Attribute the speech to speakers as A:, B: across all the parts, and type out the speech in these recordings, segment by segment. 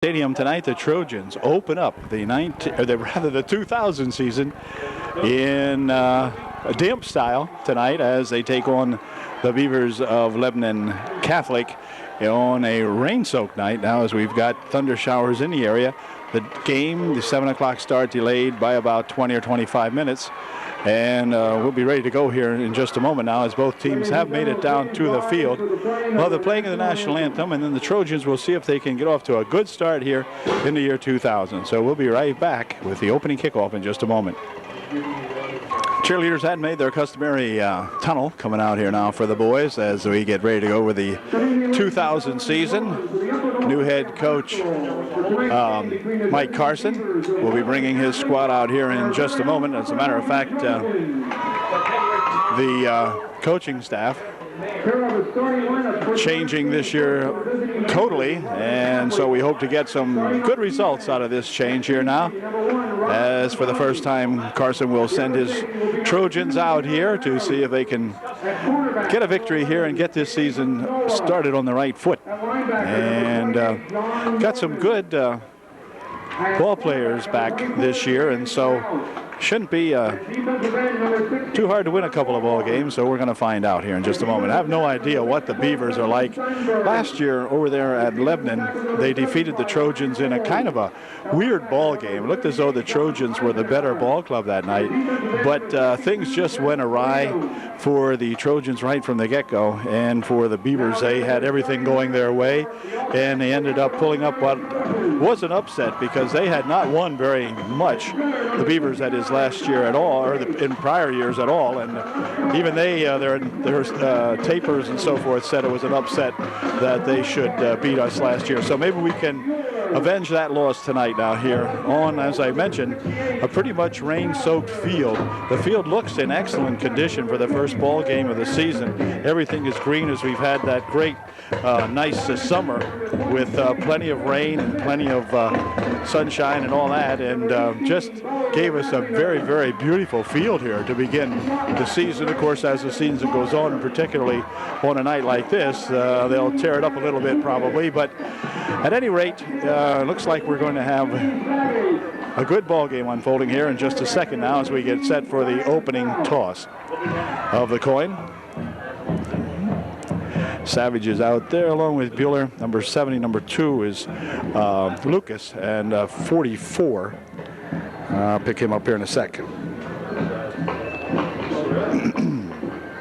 A: Stadium tonight, the Trojans open up the 2000 season in a damp style tonight as they take on the Beavers of Lebanon Catholic on a rain-soaked night now, as we've got thunder showers in the area. The game, the 7 o'clock start, delayed by about 20 or 25 minutes. And we'll be ready to go here in just a moment now, as both teams have made it down to the field. Well, they're playing the national anthem, and then the Trojans will see if they can get off to a good start here in the year 2000. So we'll be right back with the opening kickoff in just a moment. Cheerleaders had made their customary tunnel coming out here now for the boys as we get ready to go with the 2000 season. New head coach Mike Carson will be bringing his squad out here in just a moment. As a matter of fact, the coaching staff changing this year totally, and so we hope to get some good results out of this change here now, as for the first time Carson will send his Trojans out here to see if they can get a victory here and get this season started on the right foot. And got some good ball players back this year, and so shouldn't be too hard to win a couple of ball games, so we're going to find out here in just a moment. I have no idea what the Beavers are like. Last year over there at Lebanon, they defeated the Trojans in a kind of a weird ball game. It looked as though the Trojans were the better ball club that night, but things just went awry for the Trojans right from the get-go, and for the Beavers, they had everything going their way, and they ended up pulling up what was an upset because they had not won very much. The Beavers, that is, last year at all, or in prior years at all, and even they, their tapers and so forth, said it was an upset that they should beat us last year. So maybe we can avenge that loss tonight now here on, as I mentioned, a pretty much rain-soaked field. The field looks in excellent condition for the first ball game of the season. Everything is green, as we've had that great, nice summer with plenty of rain and plenty of sunshine and all that, and just gave us a very, very beautiful field here to begin the season. Of course, as the season goes on, and particularly on a night like this, they'll tear it up a little bit probably, but at any rate, it looks like we're going to have a good ball game unfolding here in just a second now as we get set for the opening toss of the coin. Savage is out there along with Bueller. Number 70, number 2 is Lucas, and 44. Pick him up here in a second.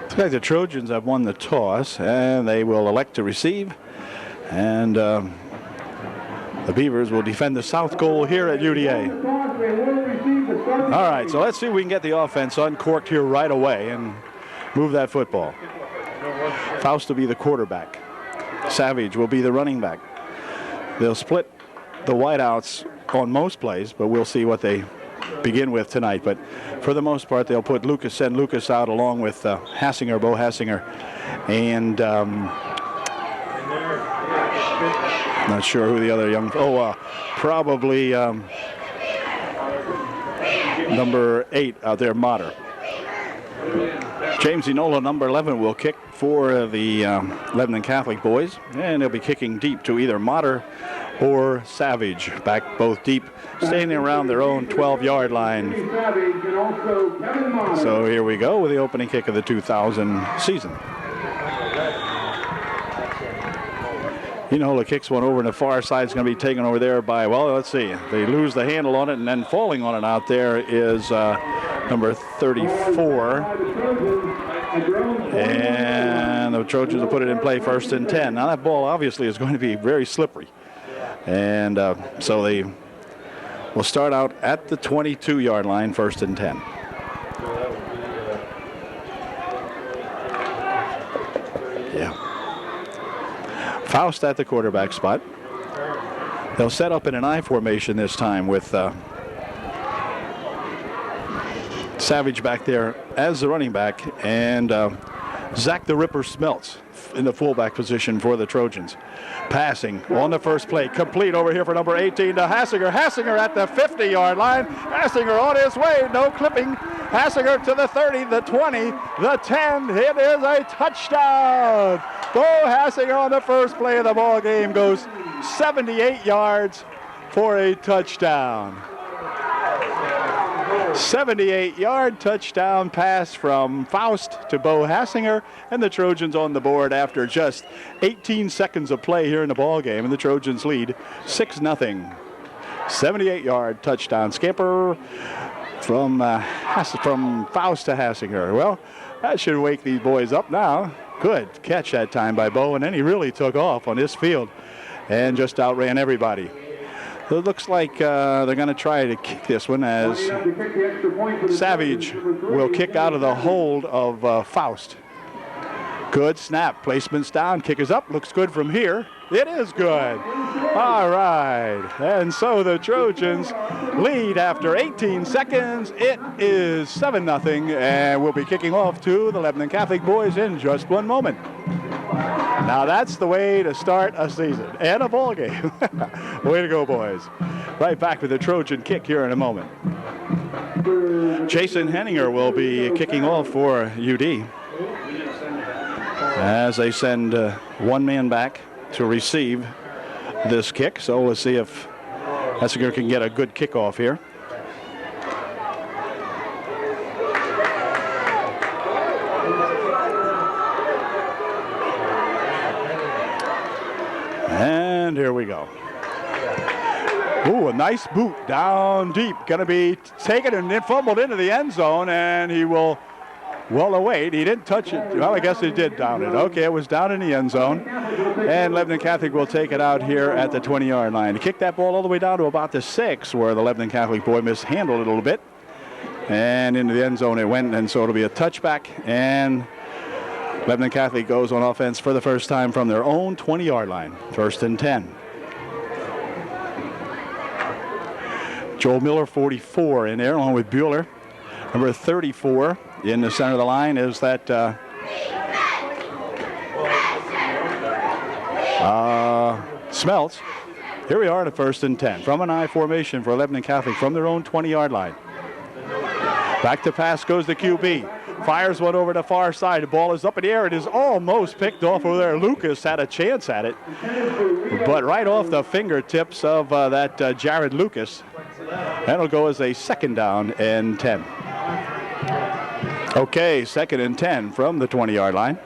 A: Looks like the Trojans have won the toss, and they will elect to receive. And the Beavers will defend the south goal here at UDA. All right, so let's see if we can get the offense uncorked here right away and move that football. Faust will be the quarterback. Savage will be the running back. They'll split the wideouts on most plays, but we'll see what they begin with tonight. But for the most part, they'll send Lucas out along with Bo Hassinger, and not sure who the other probably number 8 out there, Motter. James Enola, number 11, will kick for the Lebanon Catholic boys, and they'll be kicking deep to either Motter or Savage, back both deep, staying around their own 12-yard line. So here we go with the opening kick of the 2000 season. Enola kicks one over, and the far side is going to be taken over there by, well, let's see. They lose the handle on it, and then falling on it out there is number 34. And the Trojans will put it in play, 1st and 10. Now that ball obviously is going to be very slippery. And so they will start out at the 22-yard line, 1st and 10. Yeah. Faust at the quarterback spot. They'll set up in an I formation this time with Savage back there as the running back, and Zach the Ripper Smelts in the fullback position for the Trojans. Passing on the first play, complete over here for number 18 to Hassinger. Hassinger at the 50-yard line. Hassinger on his way, no clipping Hassinger to the 30, the 20, the 10. It is a touchdown. Bo Hassinger on the first play of the ball game goes 78 yards for a touchdown. 78-yard touchdown pass from Faust to Bo Hassinger, and the Trojans on the board after just 18 seconds of play here in the ball game, and the Trojans lead 6-0. 78-yard touchdown scamper from Faust to Hassinger. Well, that should wake these boys up now. Good catch that time by Bo, and then he really took off on this field and just outran everybody. It looks like they're going to try to kick this one as Savage will kick out of the hold of Faust. Good snap. Placement's down. Kick is up. Looks good from here. It is good. All right. And so the Trojans lead after 18 seconds. It is 7-0, and we'll be kicking off to the Lebanon Catholic boys in just one moment. Now that's the way to start a season and a ball game. Way to go, boys. Right back with the Trojan kick here in a moment. Jason Henninger will be kicking off for UD as they send one man back to receive this kick. So we'll see if Hassinger can get a good kickoff here. And here we go. Ooh, a nice boot down deep. Going to be taken and then fumbled into the end zone, and he will well await. He didn't touch it. Well, I guess he did down it. Okay, it was down in the end zone. And Lebanon Catholic will take it out here at the 20-yard line. He kicked that ball all the way down to about the 6, where the Lebanon Catholic boy mishandled it a little bit. And into the end zone it went, and so it'll be a touchback. And Lebanon Catholic goes on offense for the first time from their own 20-yard line. 1st and 10. Joel Miller, 44 in there, along with Bueller. Number 34 in the center of the line is that Smelts. Here we are at 1st and 10. From an I formation for Lebanon Catholic from their own 20-yard line. Back to pass goes the QB. Fires one over the far side. The ball is up in the air. It is almost picked off over there. Lucas had a chance at it, but right off the fingertips of that Jared Lucas. That'll go as a 2nd down and 10. Okay, 2nd and 10 from the 20-yard line.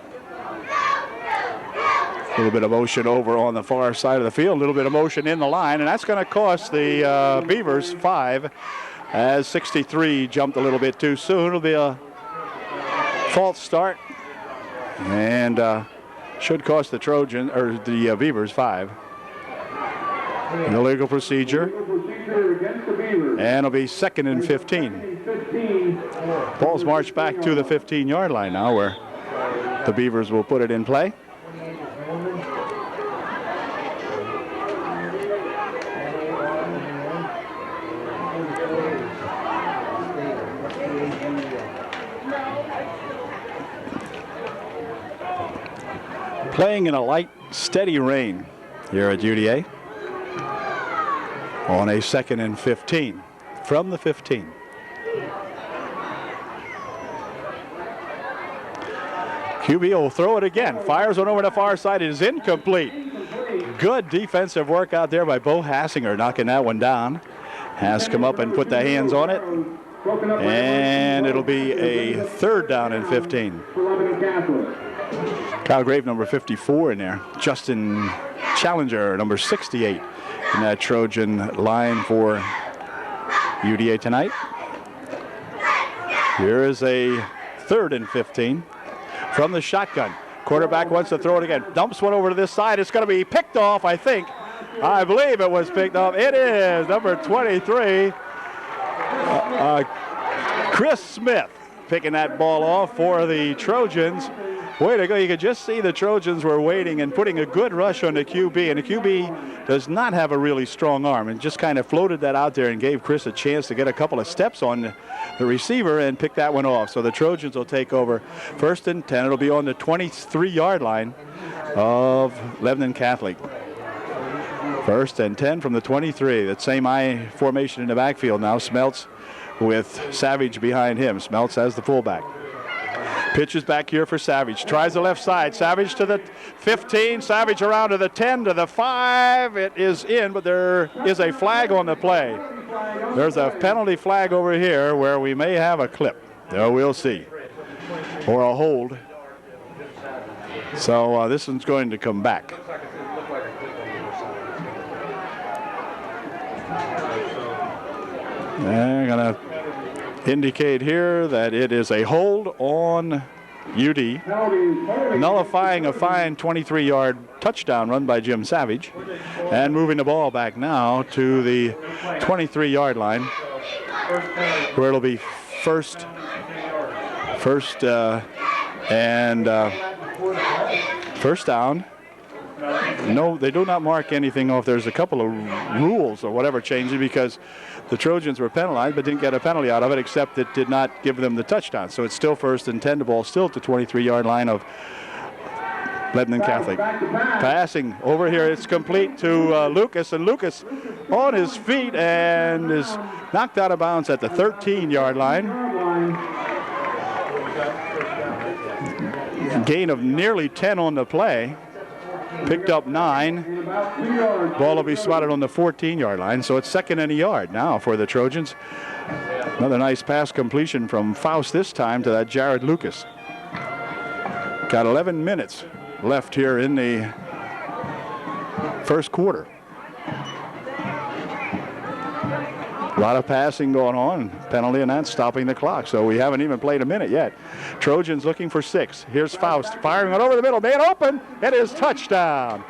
A: A little bit of motion over on the far side of the field. A little bit of motion in the line, and that's going to cost the Beavers 5 as 63 jumped a little bit too soon. It'll be a false start, and should cost the Trojan or the Beavers 5. An illegal procedure, and it'll be 2nd and 15. Ball's marched back to the 15-yard line now, where the Beavers will put it in play. Playing in a light, steady rain here at UDA on a 2nd and 15 from the 15. QB will throw it again. Fires one over the far side. It is incomplete. Good defensive work out there by Bo Hassinger, knocking that one down. Has come up and put the hands on it. And it'll be a 3rd down and 15. Kyle Grave, number 54 in there. Justin Challenger, number 68 in that Trojan line for UDA tonight. Here is a 3rd and 15 from the shotgun. Quarterback wants to throw it again. Dumps one over to this side. It's going to be picked off, I think. I believe it was picked off. It is number 23, Chris Smith, picking that ball off for the Trojans. Way to go. You could just see the Trojans were waiting and putting a good rush on the QB, and the QB does not have a really strong arm, and just kind of floated that out there and gave Chris a chance to get a couple of steps on the receiver and pick that one off. So the Trojans will take over 1st and 10. It'll be on the 23-yard line of Lebanon Catholic. 1st and 10 from the 23. That same I formation in the backfield now. Smelts with Savage behind him. Smeltz has the fullback. Pitches back here for Savage. Tries the left side. Savage to the 15. Savage around to the 10, to the 5. It is in, but there is a flag on the play. There's a penalty flag over here where we may have a clip. We'll see. Or a hold. So this one's going to come back. They're going to indicate here that it is a hold on UD, nullifying a fine 23-yard touchdown run by Jim Savage, and moving the ball back now to the 23-yard line, where it'll be first down. No, they do not mark anything off. There's a couple of rules or whatever changing because the Trojans were penalized but didn't get a penalty out of it, except it did not give them the touchdown. So it's still first and 10. The ball still at the 23-yard line of Lebanon Catholic. Passing over here, it's complete to Lucas, and Lucas on his feet and is knocked out of bounds at the 13-yard line. Gain of nearly 10 on the play. Picked up 9. Ball will be spotted on the 14-yard line, so it's second and a yard now for the Trojans. Another nice pass completion from Faust this time to that Jared Lucas. Got 11 minutes left here in the first quarter. A lot of passing going on, penalty, and that's stopping the clock. So we haven't even played a minute yet. Trojans looking for 6. Here's Faust firing it over the middle. Man open. It is touchdown.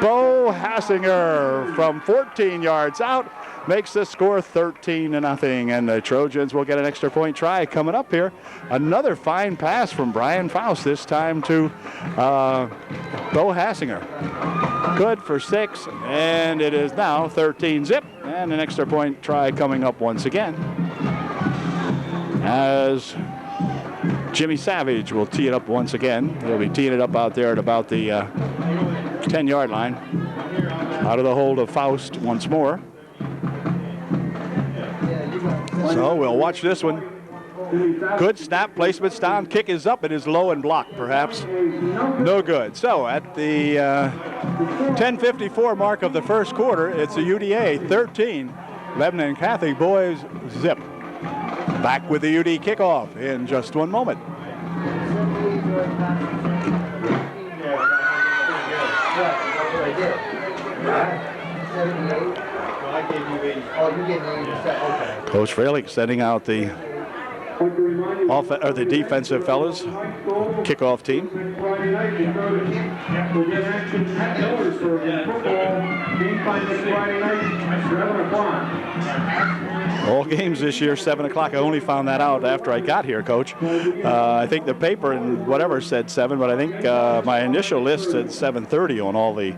A: Bo Hassinger from 14 yards out makes the score 13-0. And the Trojans will get an extra point try coming up here. Another fine pass from Brian Faust, this time to Bo Hassinger. Good for 6, and it is now 13-zip. And an extra point try coming up once again, as Jimmy Savage will tee it up once again. He'll be teeing it up out there at about the 10-yard line. Out of the hold of Faust once more. So we'll watch this one. Good snap, placement's down, kick is up, it is low and blocked perhaps. No good. So at the 10:54 mark of the first quarter, it's a UDA 13, Lebanon Catholic boys zip. Back with the UD kickoff in just one moment. Coach Fralick sending out the defensive fellas, kickoff team. All games this year, 7 o'clock. I only found that out after I got here, Coach. I think the paper and whatever said 7, but I think my initial list said 7:30 on all the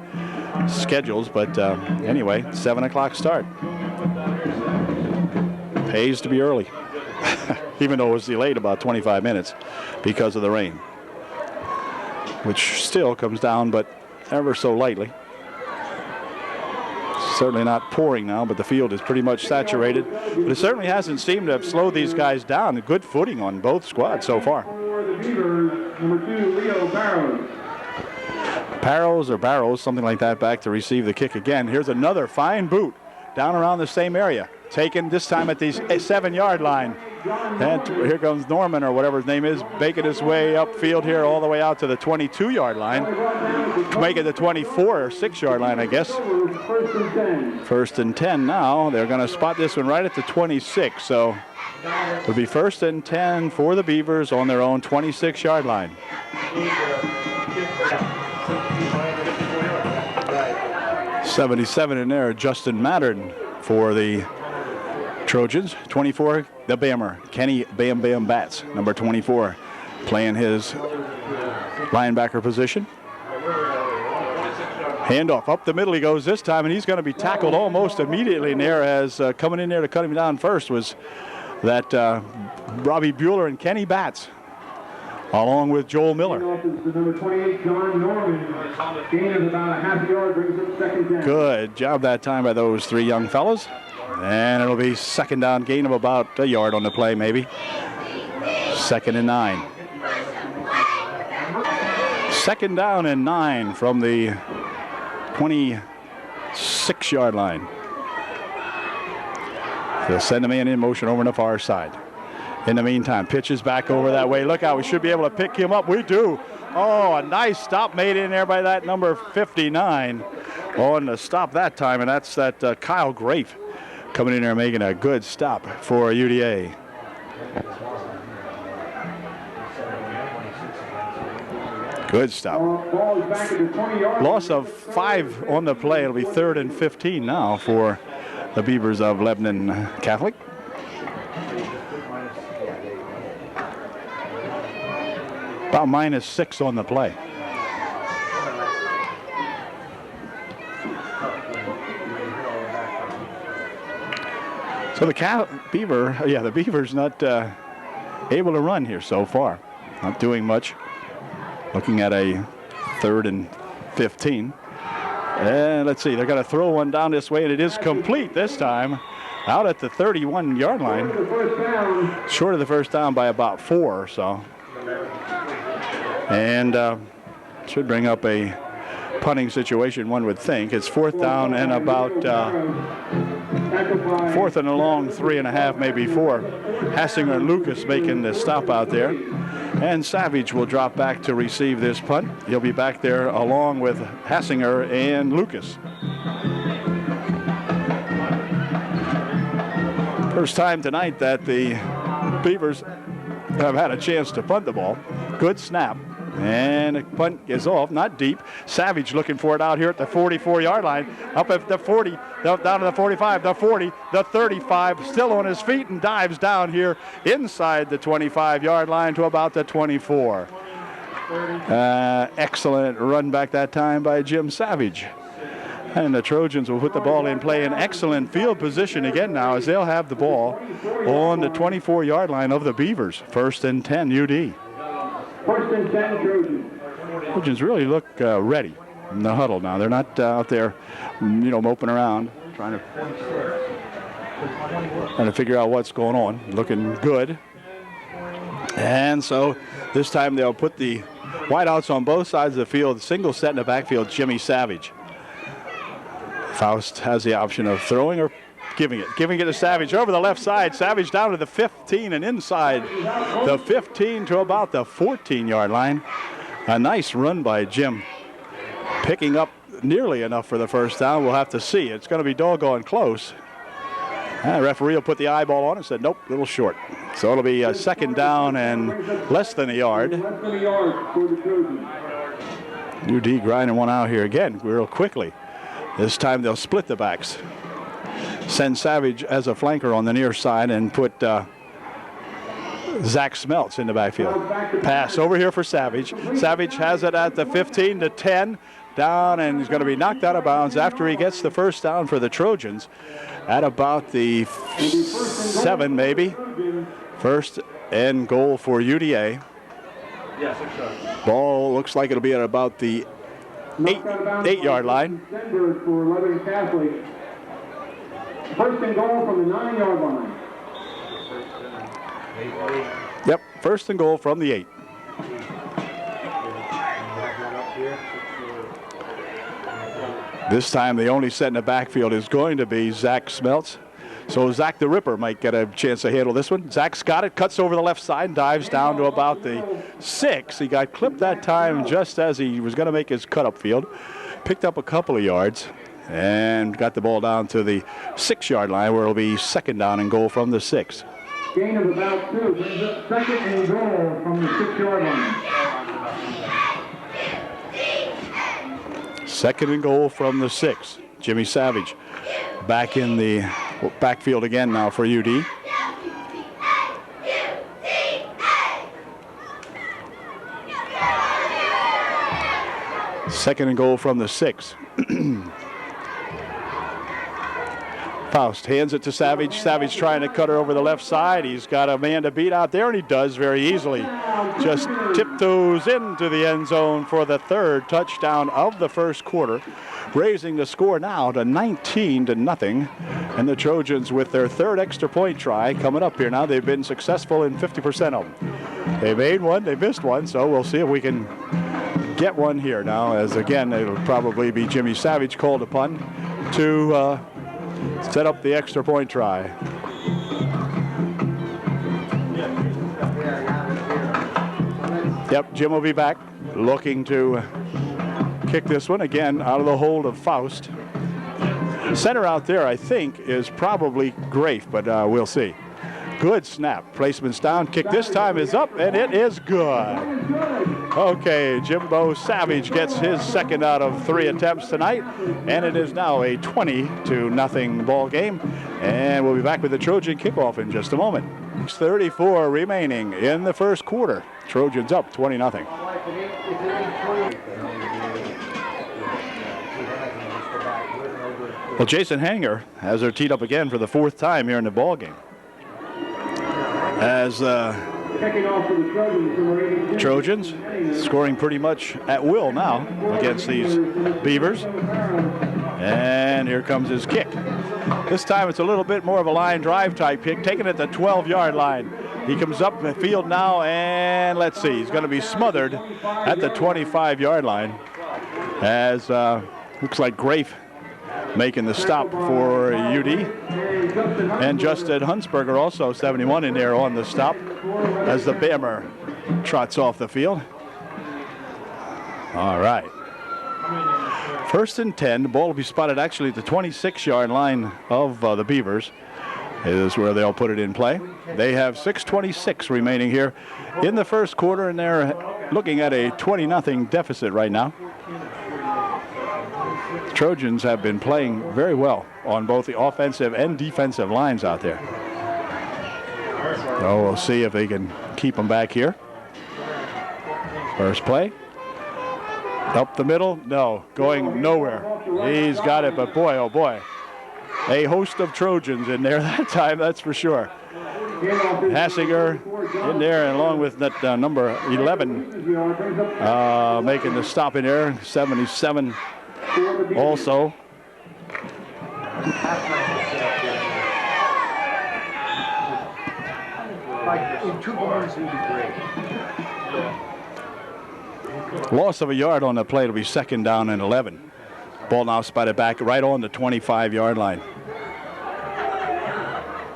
A: schedules. But anyway, 7 o'clock start. Pays to be early. Even though it was delayed about 25 minutes because of the rain, which still comes down, but ever so lightly. Certainly not pouring now, but the field is pretty much saturated. But it certainly hasn't seemed to have slowed these guys down. Good footing on both squads so far. Barrows, something like that, back to receive the kick again. Here's another fine boot down around the same area. Taken this time at the 7-yard line. And here comes Norman, or whatever his name is, making his way upfield here all the way out to the 22-yard line. Make it the 24 or 6-yard line, I guess. First and 10 now. They're going to spot this one right at the 26. So it'll be first and 10 for the Beavers on their own 26-yard line. '77 in there, Justin Mattern for the Trojans. 24, the Bammer, Kenny Bam Bam Batts, number 24, playing his linebacker position. Handoff up the middle he goes this time, and he's going to be tackled almost immediately in there, as coming in there to cut him down first was that Robbie Bueller and Kenny Batts, along with Joel Miller. Good job that time by those 3 young fellas. And it'll be second down, gain of about a yard on the play, maybe. 2nd and 9. 2nd down and 9 from the 26-yard line. They'll send a man in motion over on the far side. In the meantime, pitches back over that way. Look out, we should be able to pick him up. We do. Oh, a nice stop made in there by that number 59 on the stop that time, and that's that Kyle Grafe coming in there making a good stop for UDA. Good stop. Loss of 5 on the play. It'll be 3rd and 15 now for the Beavers of Lebanon Catholic. About -6 on the play. So the Beavers not able to run here so far. Not doing much. Looking at a 3rd and 15. And let's see, they're going to throw one down this way, and it is complete this time. Out at the 31-yard line. Short of the first down by about 4 or so. And should bring up a punting situation, one would think. It's 4th down and about 4th and a long 3.5, maybe 4. Hassinger and Lucas making the stop out there. And Savage will drop back to receive this punt. He'll be back there along with Hassinger and Lucas. First time tonight that the Beavers have had a chance to punt the ball. Good snap. And the punt is off, not deep. Savage looking for it out here at the 44-yard line. Up at the 40, down to the 45, the 40, the 35, still on his feet and dives down here inside the 25-yard line to about the 24. Excellent run back that time by Jim Savage. And the Trojans will put the ball in play in excellent field position again now as they'll have the ball on the 24-yard line of the Beavers. 1st and 10 UD.
B: 1st and 10 Trojans.
A: Trojans really look ready in the huddle now. They're not out there, moping around, trying to figure out what's going on. Looking good. And so this time they'll put the wideouts on both sides of the field. Single set in the backfield, Jimmy Savage. Faust has the option of throwing or giving it to Savage over the left side. Savage down to the 15 and inside the 15 to about the 14-yard line. A nice run by Jim. Picking up nearly enough for the first down. We'll have to see. It's going to be doggone close. The referee will put the eyeball on it and said, nope, a little short. So it'll be a 2nd down and less than a yard. UD grinding one out here again real quickly. This time they'll split the backs. Send Savage as a flanker on the near side and put Zach Smeltz in the backfield. Pass over here for Savage. Savage has it at the 15 to 10. Down, and he's going to be knocked out of bounds after he gets the first down for the Trojans at about the 7 maybe. 1st and goal for UDA. Ball looks like it'll be at about the 8-yard line.
B: 1st and goal from the 9-yard line.
A: Yep, 1st and goal from the 8. This time the only set in the backfield is going to be Zach Smeltz. So Zach the Ripper might get a chance to handle this one. Zach's got it, cuts over the left side, and dives down to about the 6. He got clipped that time just as he was going to make his cut up field. Picked up a couple of yards and got the ball down to the 6-yard line where it'll be 2nd down and goal from the 6.
B: Gain of about 2. 2nd and goal from the 6-yard line.
A: 2nd and goal from the 6. Jimmy Savage back in the backfield again now for UD. Second and goal from the 6. Faust hands it to Savage. Savage trying to cut her over the left side. He's got a man to beat out there, and he does very easily. Just tiptoes into the end zone for the 3rd touchdown of the first quarter, raising the score now to 19-0 And the Trojans with their third extra point try coming up here now. They've been successful in 50% of them. They made one, they missed one, so we'll see if we can get one here now, as again, it'll probably be Jimmy Savage called upon to set up the extra point try. Yep, Jim will be back, looking to kick this one again out of the hold of Faust. Center out there, I think, is probably Grafe, but we'll see. Good snap. Placement's down. Kick this time is up, and it is good. Okay, Jimbo Savage gets his second out of 3 attempts tonight, and it is now a 20-0 ball game. And we'll be back with the Trojan kickoff in just a moment. 6:34 remaining in the first quarter. Trojans up 20-0. Well, Jason Hanger has her teed up again for the 4th time here in the ball game. As Trojans scoring pretty much at will now against these Beavers. And here comes his kick. This time it's a little bit more of a line drive type kick, taken at the 12-yard line. He comes up the field now, and let's see, he's going to be smothered at the 25-yard line as looks like Grafe making the stop for UD. And Justin Hunsberger, also 71, in there on the stop as the Bammer trots off the field. All right. 1st and 10. The ball will be spotted actually at the 26-yard line of the Beavers. Is where they'll put it in play. They have 6:26 remaining here in the first quarter, and they're looking at a 20-0 deficit right now. Trojans have been playing very well on both the offensive and defensive lines out there. So we'll see if they can keep them back here. First play. Up the middle. No, going nowhere. He's got it, but boy, oh boy. A host of Trojans in there that time, that's for sure. Hassinger in there, and along with that number 11 making the stop in there, 77 also. Loss of a yard on the play. It'll be 2nd down and 11. Ball now spotted back right on the 25-yard line.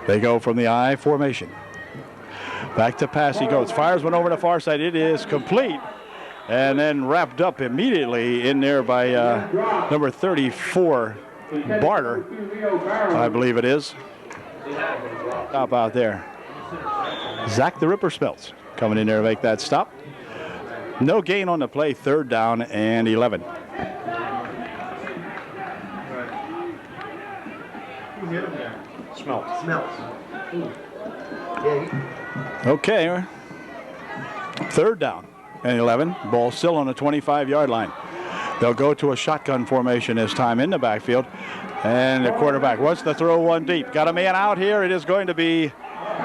A: They go from the I formation. Back to pass he goes. Fires one over the far side. It is complete. And then wrapped up immediately in there by number 34, Barter, I believe it is. Stop out there. Zach the Ripper Smelts coming in there to make that stop. No gain on the play, 3rd down and 11.
C: Smelts.
A: Okay. 3rd down and 11. Ball still on the 25-yard line. They'll go to a shotgun formation this time in the backfield. And the quarterback wants to throw one deep. Got a man out here. It is going to be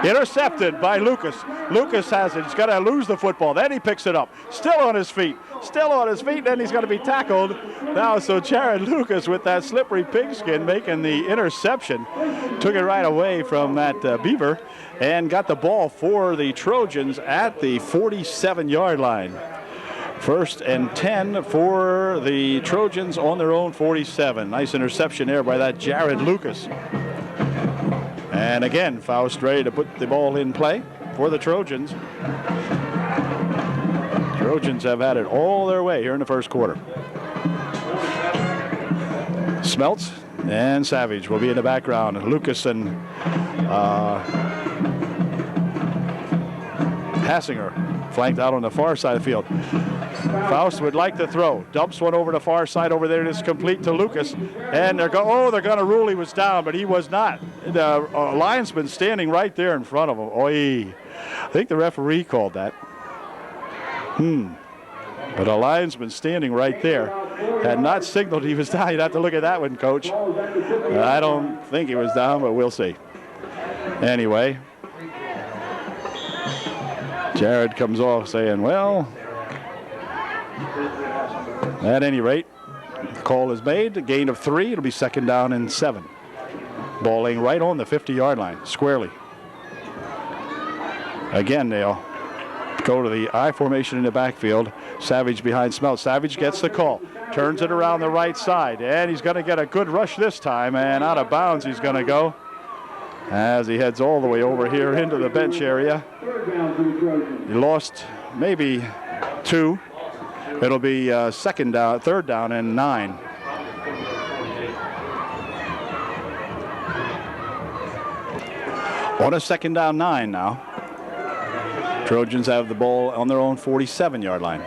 A: intercepted by Lucas. Lucas has it. He's got to lose the football. Then he picks it up. Still on his feet. Then he's going to be tackled. Now, so Jared Lucas with that slippery pigskin making the interception. Took it right away from that Beaver and got the ball for the Trojans at the 47-yard line. 1st and 10 for the Trojans on their own 47. Nice interception there by that Jared Lucas. And again, Faust ready to put the ball in play for the Trojans. Trojans have had it all their way here in the first quarter. Smelts and Savage will be in the background. Lucas and Hassinger flanked out on the far side of the field. Faust would like to throw. Dumps one over the far side over there. It is complete to Lucas. And they're going to rule he was down, but he was not. The linesman standing right there in front of him. Oy. I think the referee called that. But a linesman standing right there had not signaled he was down. You'd have to look at that one, Coach. I don't think he was down, but we'll see. Anyway, Jared comes off saying, well, at any rate, the call is made. A gain of 3. It'll be 2nd down and 7. Ball laying right on the 50-yard line, squarely. Again, they'll go to the I formation in the backfield. Savage behind Smelt. Savage gets the call, turns it around the right side, and he's going to get a good rush this time, and out of bounds he's going to go as he heads all the way over here into the bench area. He lost maybe 2. It'll be third down and 9. On a 2nd down 9 now. Trojans have the ball on their own 47-yard line.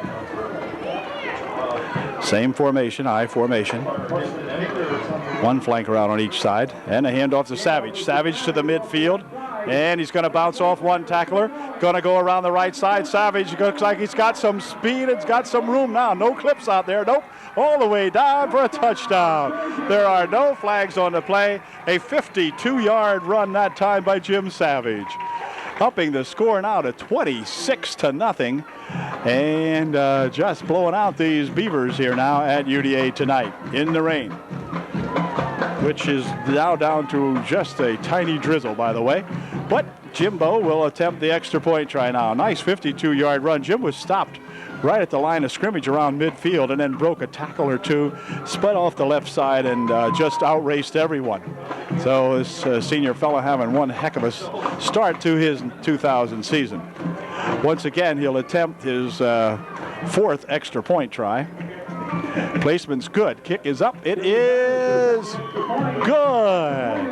A: Same formation, I formation. One flanker out on each side, and a handoff to Savage. Savage to the midfield, and he's going to bounce off one tackler. Going to go around the right side. Savage looks like he's got some speed. It's got some room now. No clips out there. Nope. All the way down for a touchdown. There are no flags on the play. A 52-yard run that time by Jim Savage. Upping the score now to 26-0, and just blowing out these Beavers here now at UDA tonight in the rain, which is now down to just a tiny drizzle, by the way. But Jimbo will attempt the extra point try now. Nice 52-yard run. Jim was stopped right at the line of scrimmage around midfield and then broke a tackle or two, sped off the left side, and just outraced everyone. So this senior fellow having one heck of a start to his 2000 season. Once again, he'll attempt his 4th extra point try. Placement's good. Kick is up. It is good.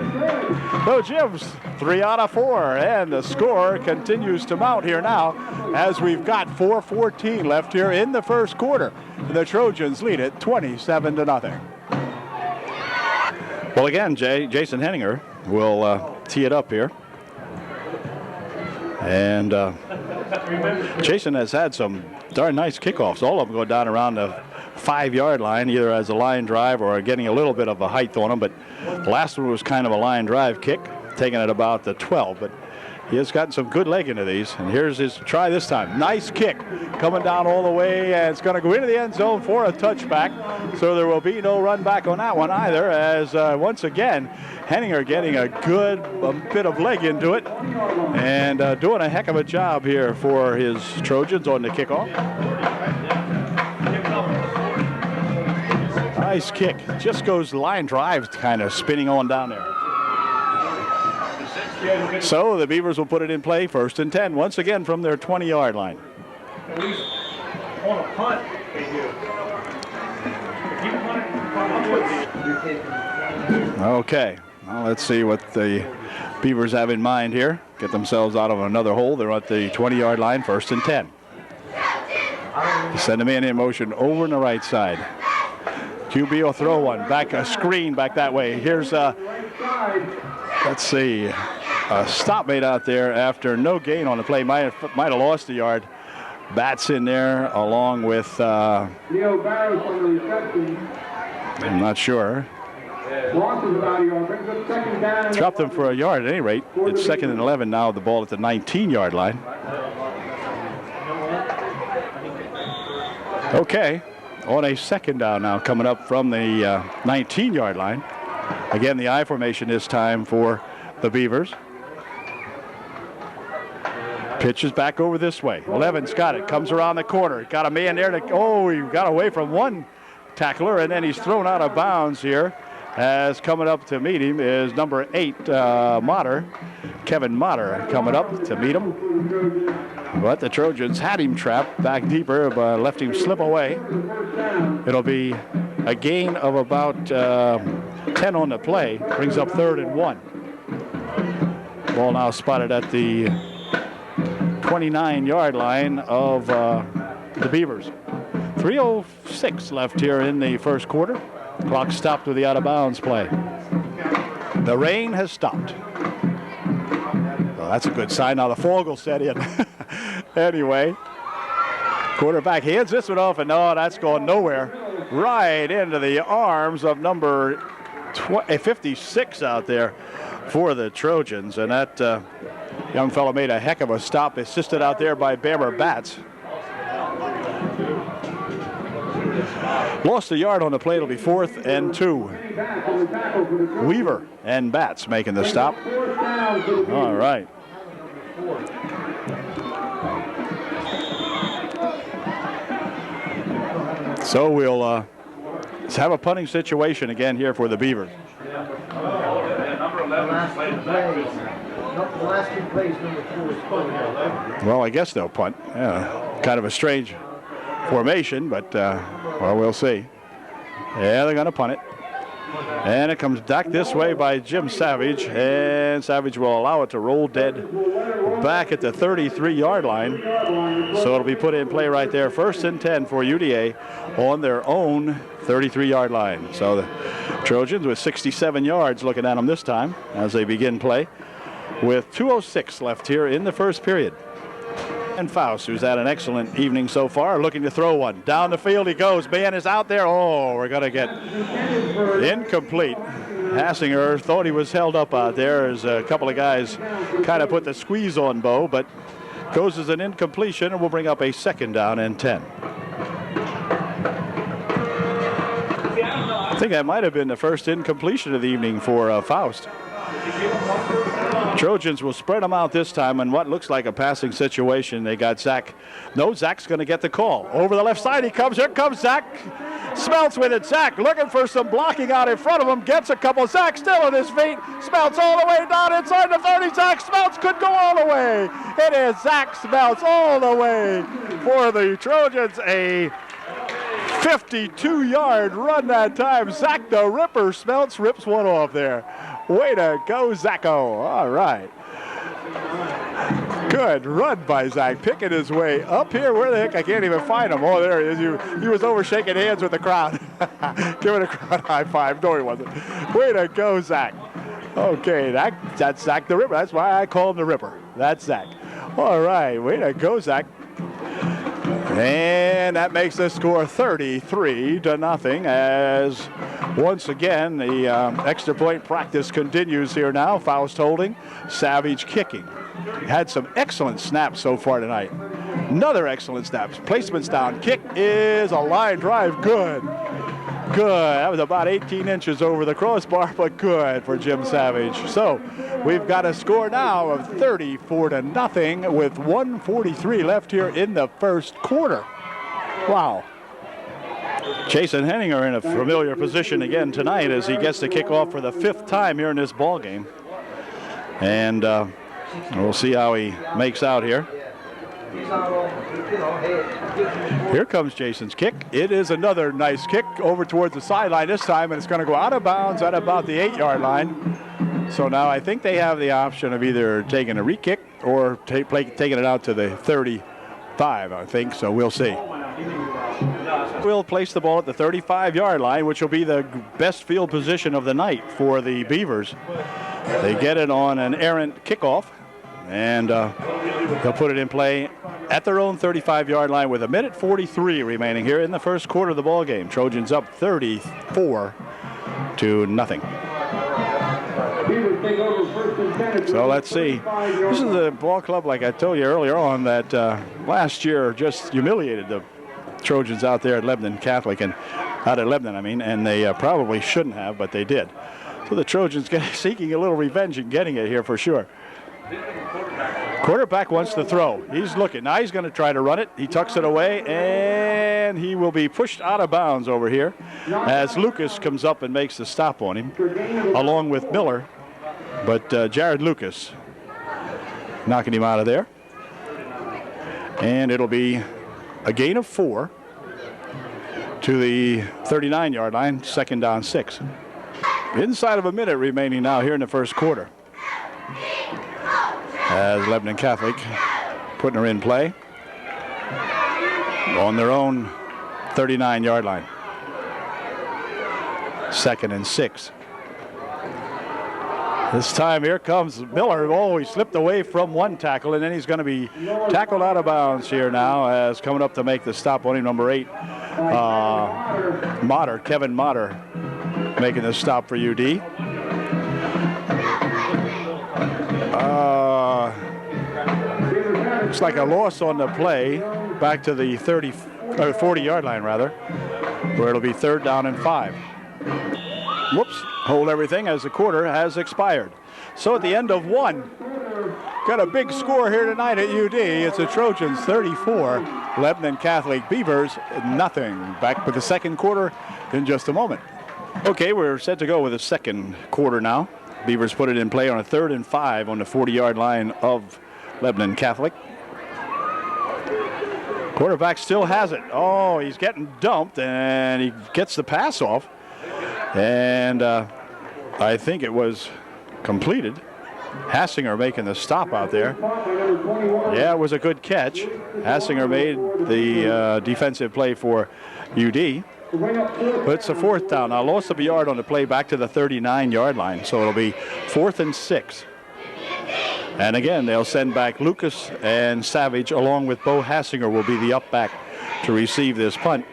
A: So Jim's 3 out of 4, and the score continues to mount here now as we've got 4:14 left here in the first quarter. The Trojans lead it 27-0. Well, again, Jason Henninger will tee it up here. And Jason has had some darn nice kickoffs. All of them go down around the 5-yard line, either as a line drive or getting a little bit of a height on them. But the last one was kind of a line drive kick, taking it about the 12. But he has gotten some good leg into these. And here's his try this time. Nice kick coming down all the way, and it's going to go into the end zone for a touchback. So there will be no run back on that one either, as once again, Henninger getting a good bit of leg into it and doing a heck of a job here for his Trojans on the kickoff. Nice kick. Just goes line drive, kind of spinning on down there. So the Beavers will put it in play, 1st and 10, once again from their 20-yard line.
C: At least on a punt, they do.
A: Okay, well, let's see what the Beavers have in mind here. Get themselves out of another hole. They're at the 20-yard line, 1st and 10. Send them in motion over on the right side. QB will throw one back, a screen back that way. Here's let's see, a stop made out there after no gain on the play. Might have lost a yard. Bats in there along with I'm not sure. Dropped them for a yard at any rate. It's 2nd and 11 now. The ball at the 19-yard line. Okay. On a 2nd down now, coming up from the 19-yard line. Again, the I formation this time for the Beavers. Pitch is back over this way. 11's got it, comes around the corner. Got a man there he got away from one tackler, and then he's thrown out of bounds here. As coming up to meet him is number 8, Kevin Motter, coming up to meet him. But the Trojans had him trapped back deeper, but left him slip away. It'll be a gain of about 10 on the play. Brings up 3rd and 1. Ball now spotted at the 29-yard line of the Beavers. 3:06 left here in the first quarter. Clock stopped with the out-of-bounds play. The rain has stopped. Well, that's a good sign. Now the fog will set in. Anyway, quarterback hands this one off, and no, that's going nowhere. Right into the arms of number 56 out there for the Trojans. And that young fellow made a heck of a stop, assisted out there by Bammer Batts. Lost a yard on the play. It'll be 4th and 2. Weaver and Batts making the stop. All right. So we'll have a punting situation again here for the Beavers. Well, I guess they'll punt. Yeah, kind of a strange formation, but well, we'll see. Yeah, they're going to punt it. And it comes back this way by Jim Savage, and Savage will allow it to roll dead back at the 33-yard line. So it'll be put in play right there. 1st and 10 for UDA on their own 33-yard line. So the Trojans with 67 yards looking at them this time as they begin play with 2:06 left here in the first period. And Faust, who's had an excellent evening so far, looking to throw one. Down the field he goes. Man is out there. Oh, we're going to get incomplete. Hassinger thought he was held up out there as a couple of guys kind of put the squeeze on Bo, but goes as an incompletion, and will bring up a 2nd down and 10. I think that might have been the first incompletion of the evening for Faust. Trojans will spread them out this time in what looks like a passing situation. They got Zach. No, Zach's going to get the call. Over the left side he comes. Here comes Zach. Smelts with it. Zach looking for some blocking out in front of him. Gets a couple. Zach still on his feet. Smelts all the way down inside the 30. Zach Smelts could go all the way. It is Zach Smelts all the way for the Trojans. A 52-yard run that time. Zach the Ripper Smelts rips one off there. Way to go, Zacho. All right. Good run by Zach, picking his way up here. Where the heck? I can't even find him. Oh, there he is. He was over shaking hands with the crowd. Giving a crowd high five. No, he wasn't. Way to go, Zach. Okay, that's Zach the Ripper. That's why I call him the Ripper. That's Zach. All right. Way to go, Zach. And that makes the score 33-0 as once again the extra point practice continues here now. Faust holding, Savage kicking. Had some excellent snaps so far tonight. Another excellent snap. Placement's down. Kick is a line drive. Good. Good. That was about 18 inches over the crossbar, but good for Jim Savage. So we've got a score now of 34-0 with 1:43 left here in the first quarter. Wow. Jason Henninger in a familiar position again tonight as he gets to kick off for the 5th time here in this ball game. And we'll see how he makes out here. Here comes Jason's kick. It is another nice kick over towards the sideline this time, and it's going to go out of bounds at about the 8-yard line. So now I think they have the option of either taking a re-kick or taking it out to the 35, I think. So we'll see. We'll place the ball at the 35-yard line, which will be the best field position of the night for the Beavers. They get it on an errant kickoff, and they'll put it in play at their own 35-yard line with 1:43 remaining here in the first quarter of the ball game. Trojans up 34-0. So let's see. This is a ball club, like I told you earlier on, that last year just humiliated the Trojans out there at Lebanon Catholic, and out at Lebanon, I mean, and they probably shouldn't have, but they did. So the Trojans seeking a little revenge and getting it here for sure. Quarterback wants to throw. He's looking. Now he's going to try to run it. He tucks it away, and he will be pushed out of bounds over here as Lucas comes up and makes the stop on him, along with Miller. But Jared Lucas knocking him out of there. And it'll be a gain of 4 to the 39-yard line, 2nd down 6. Inside of a minute remaining now here in the first quarter. As Lebanon Catholic putting her in play on their own 39-yard line. 2nd and 6. This time here comes Miller. Oh, he slipped away from one tackle, and then he's going to be tackled out of bounds here now as coming up to make the stop on him, number 8, Kevin Motter, making the stop for UD. Looks like a loss on the play back to the 40-yard line, rather. where it'll be 3rd down and 5. Whoops, hold everything as the quarter has expired. So at the end of 1, got a big score here tonight at UD. It's the Trojans 34, Lebanon Catholic Beavers nothing. Back with the second quarter in just a moment. Okay, we're set to go with the second quarter now. Beavers put it in play on a 3rd and 5 on the 40-yard line of Lebanon Catholic. Quarterback still has it. Oh, he's getting dumped, and he gets the pass off. And I think it was completed. Hassinger making the stop out there. Yeah, it was a good catch. Hassinger made the defensive play for UD. But it's a 4th down. Now, loss of a yard on the play back to the 39-yard line. So it'll be 4th and 6. And again, they'll send back Lucas and Savage along with Bo Hassinger will be the up back to receive this punt.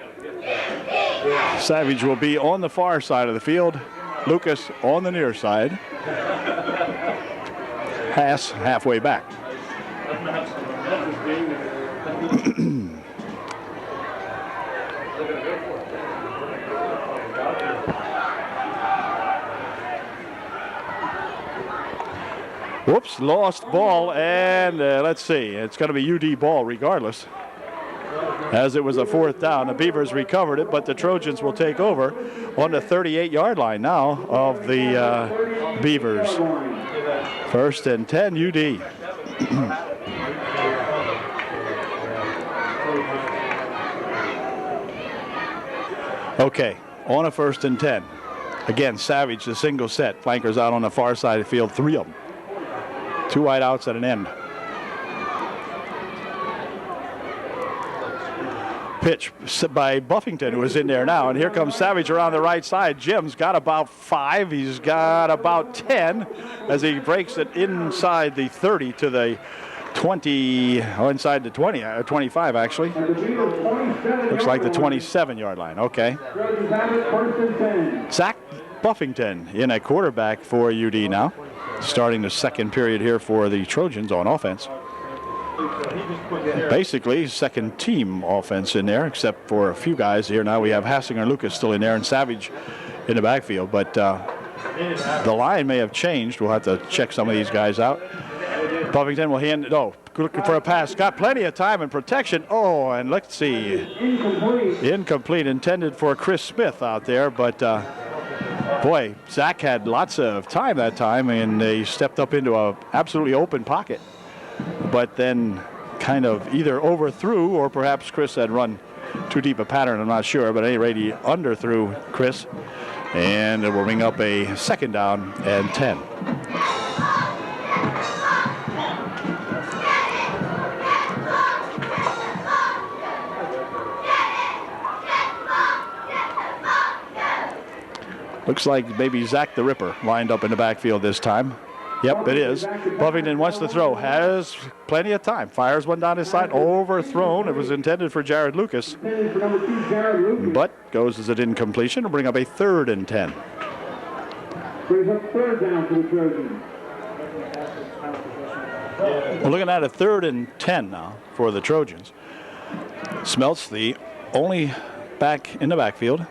A: Savage will be on the far side of the field. Lucas on the near side. Hass halfway back. Whoops, lost ball, and let's see. It's going to be UD ball regardless, as it was a 4th down. The Beavers recovered it, but the Trojans will take over on the 38-yard line now of the Beavers. 1st and 10, UD. Okay, on a 1st and 10. Again, Savage, the single set. Flankers out on the far side of the field, 3 of them. 2 wide outs at an end. Pitch by Buffington, who is in there now. And here comes Savage around the right side. Jim's got about 5. He's got about 10 as he breaks it inside the 30 to the 20, inside the 20, 25 actually. Looks like the 27-yard line. Okay. Zach Buffington in at quarterback for UD now. Starting the second period here for the Trojans on offense. Basically, second team offense in there, except for a few guys here. Now we have Hassinger and Lucas still in there and Savage in the backfield. But the line may have changed. We'll have to check some of these guys out. Buffington will hand it. Oh, looking for a pass. Got plenty of time and protection. Oh, and let's see. Incomplete. Intended for Chris Smith out there, but boy, Zach had lots of time that time, and he stepped up into a absolutely open pocket. But then kind of either overthrew or perhaps Chris had run too deep a pattern. I'm not sure, but at any rate, he underthrew Chris. And it will bring up a 2nd down and 10. Looks like maybe Zach the Ripper lined up in the backfield this time. Yep, it is. Buffington wants to throw, has plenty of time. Fires one down his side, overthrown. It was intended for Jared Lucas, but goes as an incompletion to bring up a 3rd and 10.
B: Brings up 3rd down for the Trojans.
A: We're looking at a 3rd and 10 now for the Trojans. Smeltz, the only back in the backfield.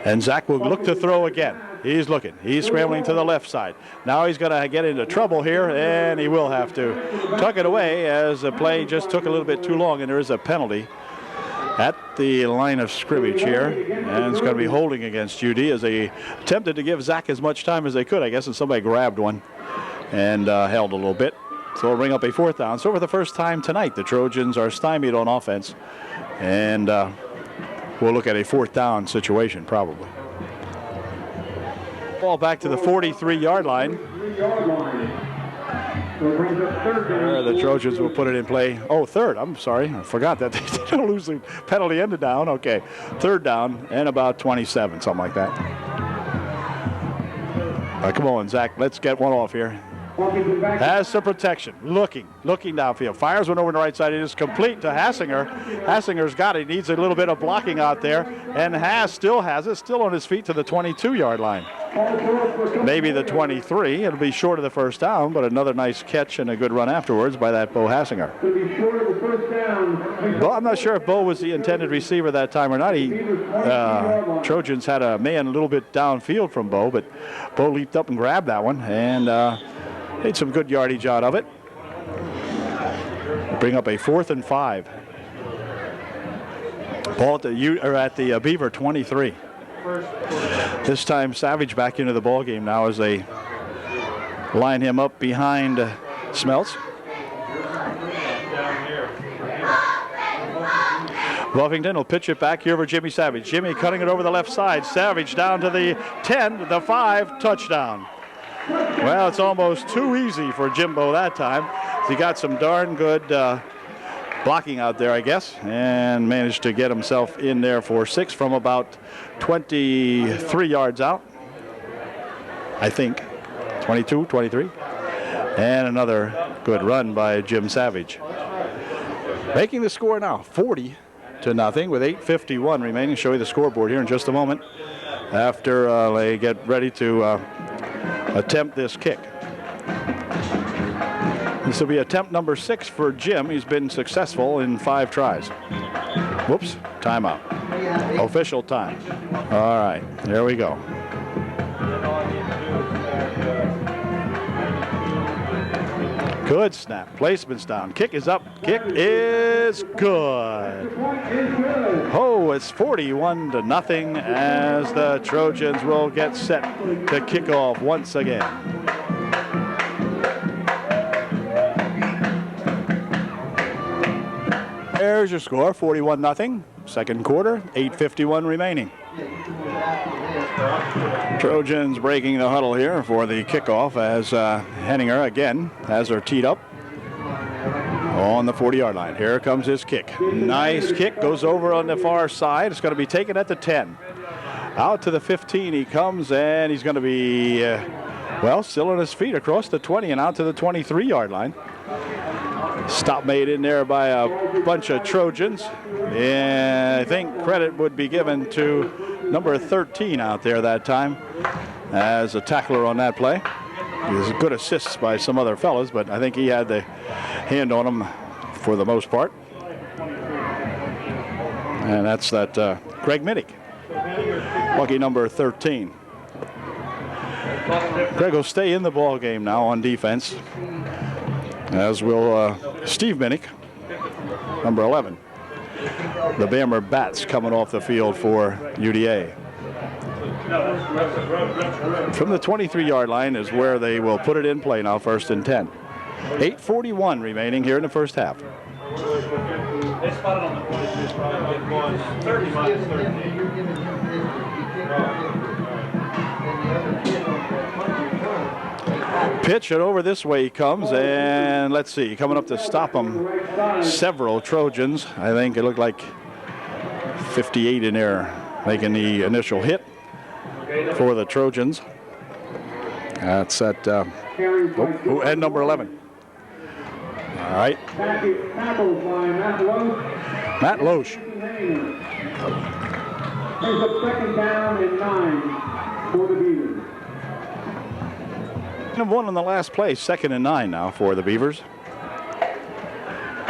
A: And Zach will look to throw again. He's looking. He's scrambling to the left side. Now he's going to get into trouble here, and he will have to tuck it away as the play just took a little bit too long, and there is a penalty at the line of scrimmage here. And it's going to be holding against UD as they attempted to give Zach as much time as they could, I guess, and somebody grabbed one and held a little bit. So we'll bring up a 4th down. So for the first time tonight, the Trojans are stymied on offense, and we'll look at a 4th down situation probably. Ball back to the 43-yard line. There, the Trojans will put it in play. Oh, 3rd. I'm sorry. I forgot that they didn't lose the penalty and the down. Okay. 3rd down and about 27, something like that. Come on, Zach. Let's get one off here. Has some protection. Looking downfield. Fires one over on the right side. It is complete to Hassinger. Hassinger's got it. He needs a little bit of blocking out there. And Hass still has it. Still on his feet to the 22-yard line. maybe the 23. It'll be short of the first down, but another nice catch and a good run afterwards by that Bo Hassinger. Well, I'm not sure if Bo was the intended receiver that time or not. Trojans had a man a little bit downfield from Bo, but Bo leaped up and grabbed that one and made some good yardage out of it. Bring up a 4th and 5. Ball at the Beaver 23. This time Savage back into the ball game now as they line him up behind Smeltz. Buffington will pitch it back here for Jimmy Savage. Jimmy cutting it over the left side. Savage down to the 10, the 5, touchdown. Well, it's almost too easy for Jimbo that time. He got some darn good blocking out there, I guess, and managed to get himself in there for 6 from about 23 yards out, I think. 22, 23. And another good run by Jim Savage. Making the score now 40-0 with 8:51 remaining. Show you the scoreboard here in just a moment after they get ready to attempt this kick. This will be attempt number 6 for Jim. He's been successful in 5 tries. Whoops, timeout. Official time. All right, there we go. Good snap. Placement's down. Kick is up. Kick is good. Oh, it's 41-0 as the Trojans will get set to kick off once again. There's your score, 41-0. Second quarter, 8:51 remaining. Trojans breaking the huddle here for the kickoff as Henninger again has her teed up on the 40-yard line. Here comes his kick. Nice kick, goes over on the far side. It's going to be taken at the 10. Out to the 15 he comes, and he's going to be, still on his feet across the 20 and out to the 23-yard line. Stop made in there by a bunch of Trojans. And I think credit would be given to number 13 out there that time as a tackler on that play. He was good assists by some other fellas, but I think he had the hand on him for the most part. And that's that Greg Minnick, lucky number 13. Greg will stay in the ball game now on defense, as will Steve Minnick, number 11. The Bammer Bats coming off the field for UDA. From the 23-yard line is where they will put it in play now, 1st and 10. 8:41 remaining here in the first half.
C: They spotted on the 22 spot. It was 30-13.
A: Pitch it over this way he comes, and let's see, coming up to stop him, several Trojans. I think it looked like 58 in there making the initial hit for the Trojans. That's at and number 11. All right. Matt Loesch.
B: Brings up 2nd down and 9 for the Beavers.
A: One on the last play, 2nd and 9 now for the Beavers.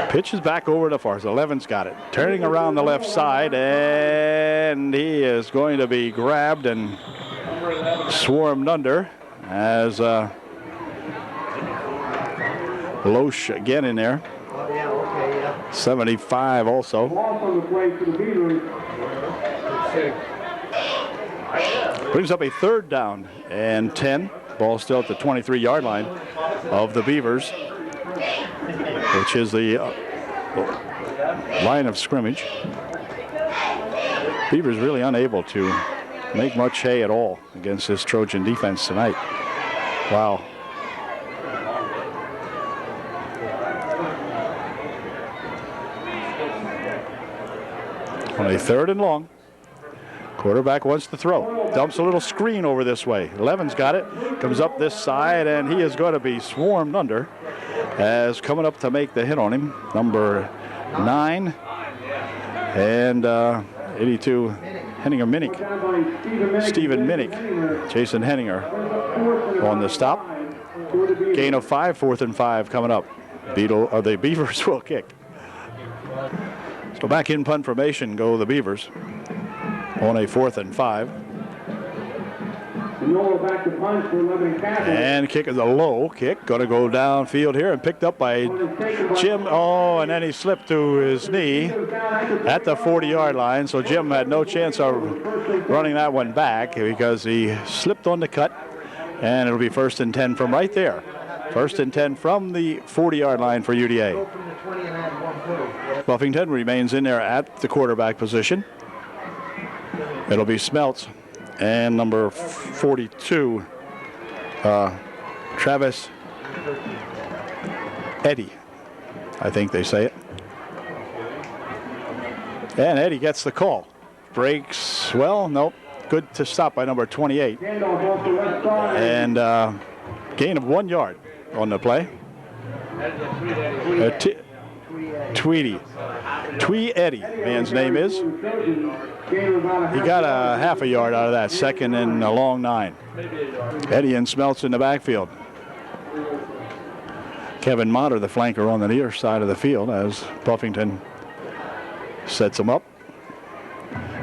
A: Pitch is back over to far. 11's got it. Turning around the left side, and he is going to be grabbed and swarmed under as Loesch again in there. 75 also. Brings up a 3rd down and 10. Ball still at the 23-yard line of the Beavers, which is the line of scrimmage. Beavers really unable to make much hay at all against this Trojan defense tonight. Wow. On a 3rd and long. Quarterback wants to throw. Dumps a little screen over this way. 11's got it. Comes up this side, and he is going to be swarmed under as coming up to make the hit on him. Number 9 and 82 Stephen Minnick, Jason Henninger on the stop. Gain of 5, 4th and 5 coming up. The Beavers will kick. So back in punt formation go the Beavers on a 4th and 5.
B: Back to punt for Lebanon Catholic.
A: And kick is a low kick. Going to go downfield here and picked up by Jim. Oh, and then he slipped to his knee at the 40-yard line. So Jim had no chance of running that one back because he slipped on the cut. And it'll be 1st and 10 from right there. 1st and 10 from the 40-yard line for UDA. Buffington remains in there at the quarterback position. It'll be Smeltz and number 42, Travis Eddy, I think they say it. And Eddy gets the call. Breaks, well, nope. Good to stop by number 28. And gain of 1 yard on the play. Tweedy Eddy, man's name is. He got a half a yard out of that, 2nd and a long 9. Eddy and Smeltz in the backfield. Kevin Motter, the flanker, on the near side of the field as Buffington sets him up.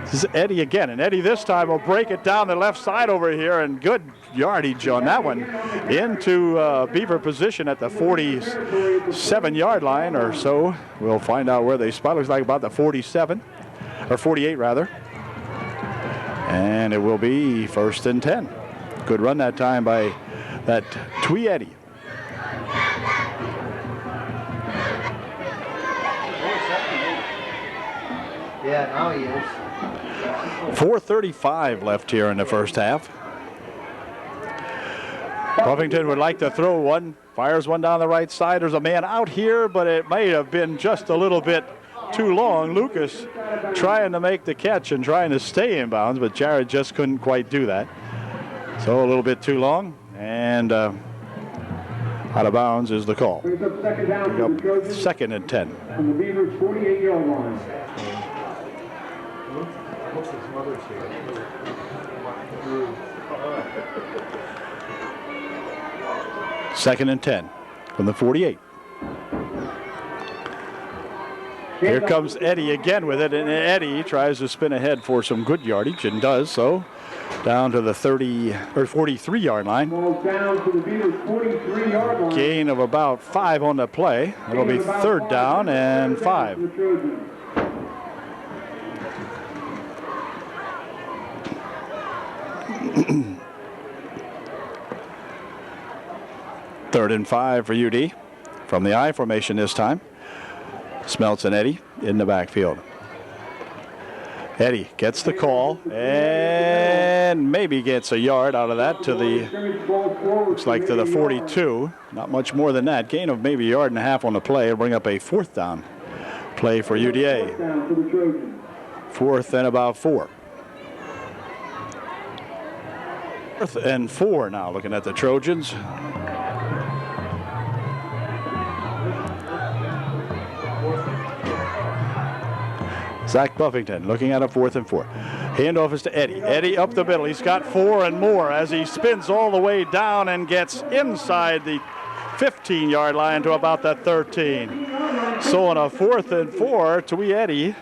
A: This is Eddy again, and Eddy this time will break it down the left side over here, and good yardage on that one into Beaver position at the 47-yard line or so. We'll find out where they spot. Looks like about the 47, or 48 rather. And it will be 1st and 10. Good run that time by that Twee Eddy.
D: Yeah, now he is.
A: 4:35 left here in the first half. Buffington would like to throw one, fires one down the right side. There's a man out here, but it may have been just a little bit too long. Lucas trying to make the catch and trying to stay in bounds, but Jared just couldn't quite do that. So a little bit too long, and out of bounds is the call. 2nd and 10.
B: On the Beavers' 48-yard line.
A: 2nd and 10 from the 48. Here comes Eddy again with it, and Eddy tries to spin ahead for some good yardage and does so. Down to the 43-yard line.
B: Down to the Beavers' 43-yard line.
A: Gain of about 5 on the play. It'll be 3rd down and 5. Third and 5 for UD from the I formation this time. Smeltz and Eddy in the backfield. Eddy gets the call and maybe gets a yard out of that to the, looks like to the 42. Not much more than that. Gain of maybe a yard and a half on the play. It'll bring up a 4th down play for UDA. 4th and about 4. 4th and 4 now looking at the Trojans. Zach Buffington looking at a 4th and 4. Handoff is to Eddy. Eddy up the middle. He's got 4 and more as he spins all the way down and gets inside the 15-yard line to about the 13. So on a 4th and 4, Twee Eddy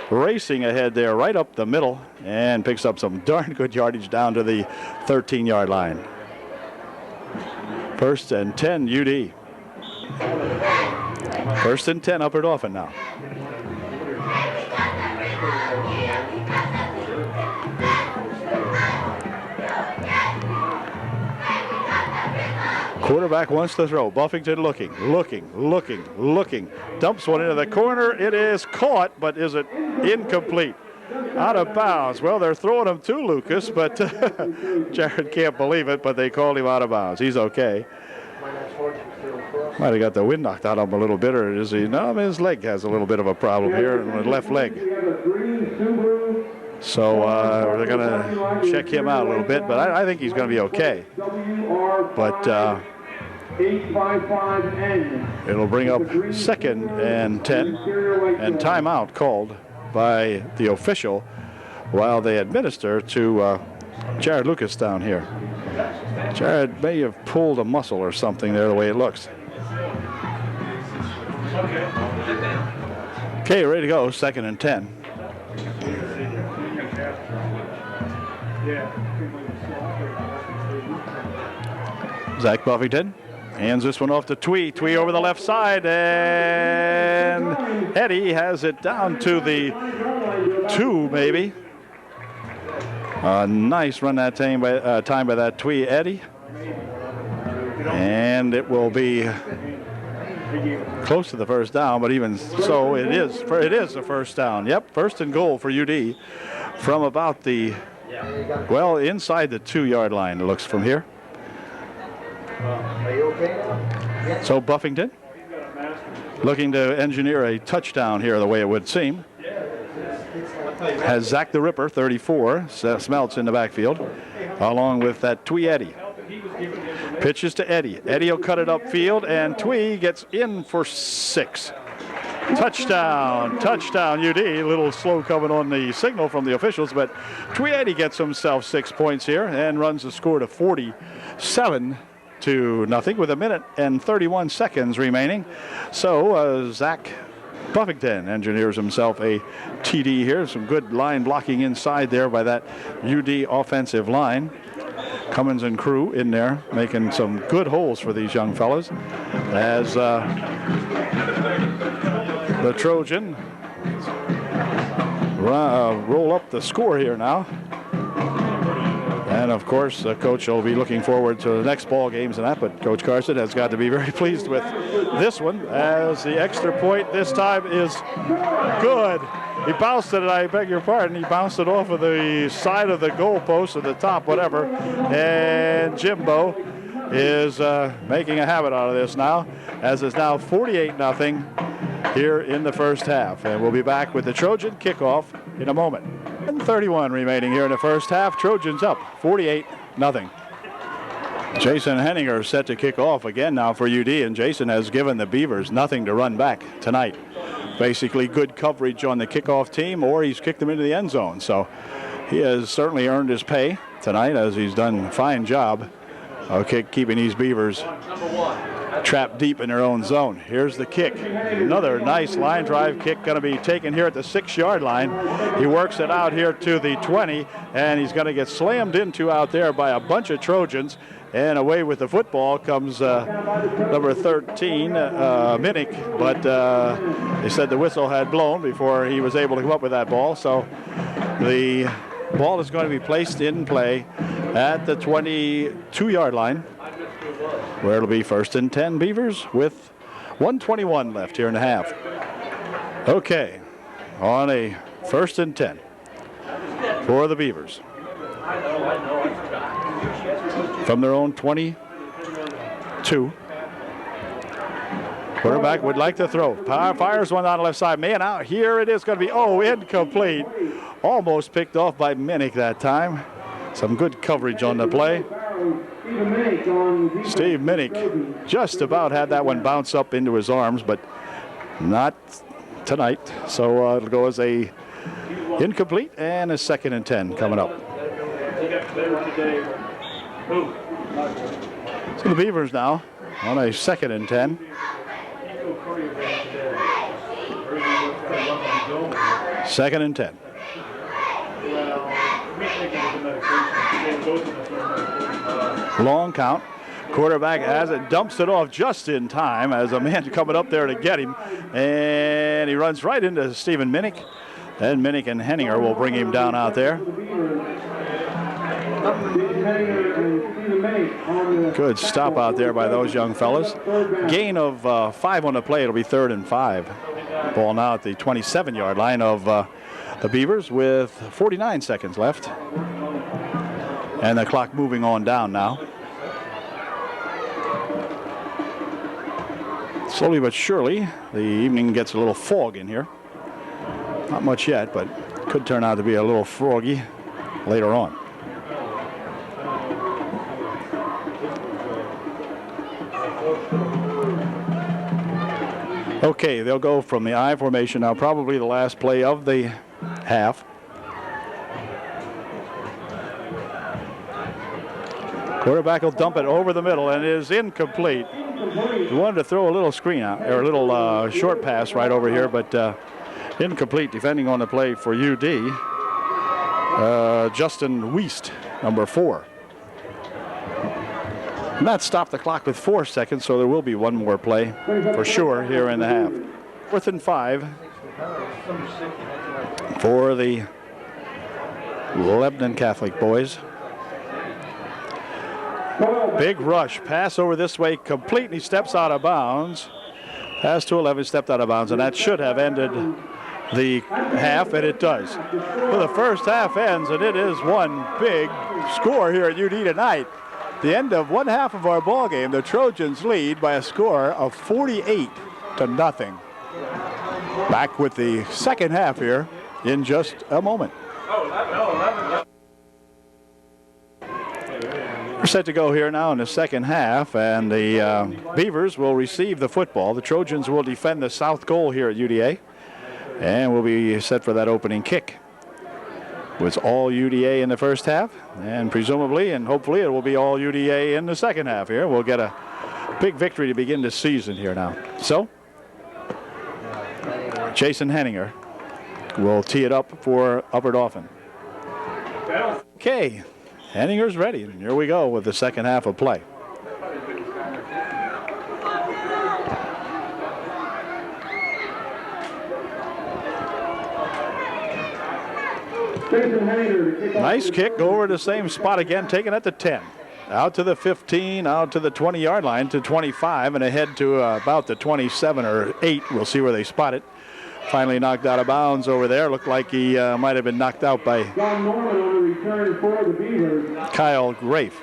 A: racing ahead there right up the middle and picks up some darn good yardage down to the 13-yard line. 1st and 10 UD. 1st and 10 up at Dauphin now. Quarterback wants to throw. Buffington looking. Dumps one into the corner. It is caught, but is it incomplete? Out of bounds. Well, they're throwing him to Lucas, but Jared can't believe it, but they called him out of bounds. He's okay. Might have got the wind knocked out of him a little bit, or is he? No, I mean, his leg has a little bit of a problem here, the left leg. So they're going to check him out a little bit, but I think he's going to be okay. But it'll bring up 2nd and 10, and timeout called by the official while they administer to Jared Lucas down here. Jared may have pulled a muscle or something there, the way it looks. Okay, ready to go, 2nd and 10. Zach Buffington hands this one off to Twee. Twee over the left side, and Eddie has it down to the 2, maybe. A nice run that time by that Twee Eddie. And it will be close to the first down, but even so, it is a first down. Yep, 1st and goal for UD from about the, well, inside the 2-yard line, it looks from here.
D: Are you okay now?
A: So Buffington looking to engineer a touchdown here, the way it would seem. Has Zach the Ripper, 34, Smelts in the backfield, along with that Twee Eddie. Pitches to Eddie. Eddie will cut it upfield, and Twee gets in for 6. Touchdown, UD. A little slow coming on the signal from the officials, but Twee Eddie gets himself 6 points here and runs the score to 47-0 with 1 minute and 31 seconds remaining. So Zach Buffington engineers himself a TD here. Some good line blocking inside there by that UD offensive line. Cummins and crew in there making some good holes for these young fellas as the Trojan roll up the score here now. And of course, Coach will be looking forward to the next ball games and that, but Coach Carson has got to be very pleased with this one as the extra point this time is good. He bounced it, I beg your pardon, he bounced it off of the side of the goal post at the top, whatever, and Jimbo is making a habit out of this now, as it's now 48-0 here in the first half. And we'll be back with the Trojan kickoff in a moment. And 31 remaining here in the first half. Trojans up 48-0. Jason Henninger set to kick off again now for UD, and Jason has given the Beavers nothing to run back tonight. Basically good coverage on the kickoff team, or he's kicked them into the end zone. So he has certainly earned his pay tonight, as he's done a fine job of keeping these Beavers trapped deep in their own zone. Here's the kick. Another nice line drive kick going to be taken here at the 6-yard line. He works it out here to the 20, and he's going to get slammed into out there by a bunch of Trojans. And away with the football comes number 13, Minnick, but they said the whistle had blown before he was able to come up with that ball. So the ball is going to be placed in play at the 22-yard line, where it'll be 1st and 10 Beavers with 1:21 left here in the half. Okay, on a 1st and 10 for the Beavers. From their own 22. Quarterback would like to throw. Fires one on the left side. Man out. Here it is going to be, incomplete. Almost picked off by Minnick that time. Some good coverage on the play. Steve Minnick just about had that one bounce up into his arms, but not tonight. So it'll go as a incomplete and a 2nd and 10 coming up. So the Beavers now on a 2nd and 10. Second and 10. Long count. Quarterback has it, dumps it off just in time as a man coming up there to get him. And he runs right into Stephen Minnick. And Minnick and Henninger will bring him down out there. Good stop out there by those young fellas. Gain of 5 on the play. It'll be 3rd and 5. Ball now at the 27-yard line of the Beavers with 49 seconds left. And the clock moving on down now. Slowly but surely, the evening gets a little fog in here. Not much yet, but could turn out to be a little froggy later on. Okay, they'll go from the I formation now, probably the last play of the half. Quarterback will dump it over the middle, and it is incomplete. He wanted to throw a little screen out, or a little short pass right over here, but incomplete. Defending on the play for UD, Justin Wiest, number 4. And that stopped the clock with 4 seconds, so there will be one more play for sure here in the half. 4th and 5 for the Lebanon Catholic boys. Big rush, pass over this way, completely steps out of bounds. Pass to 11, stepped out of bounds, and that should have ended the half, and it does. Well, the first half ends, and it is one big score here at UD tonight. The end of one half of our ball game, the Trojans lead by a score of 48-0. Back with the second half here in just a moment. We're set to go here now in the second half, and the Beavers will receive the football. The Trojans will defend the south goal here at UDA, and we'll be set for that opening kick. It was all UDA in the first half, and presumably and hopefully it will be all UDA in the second half here. We'll get a big victory to begin the season here now. So, Jason Henninger will tee it up for Upper Dauphin. Okay, Henninger's ready, and here we go with the second half of play. Nice kick over the same spot again, taken at the 10. Out to the 15, out to the 20-yard line to 25, and ahead to about the 27 or 8. We'll see where they spot it. Finally knocked out of bounds over there. Looked like he might have been knocked out by Kyle Grafe.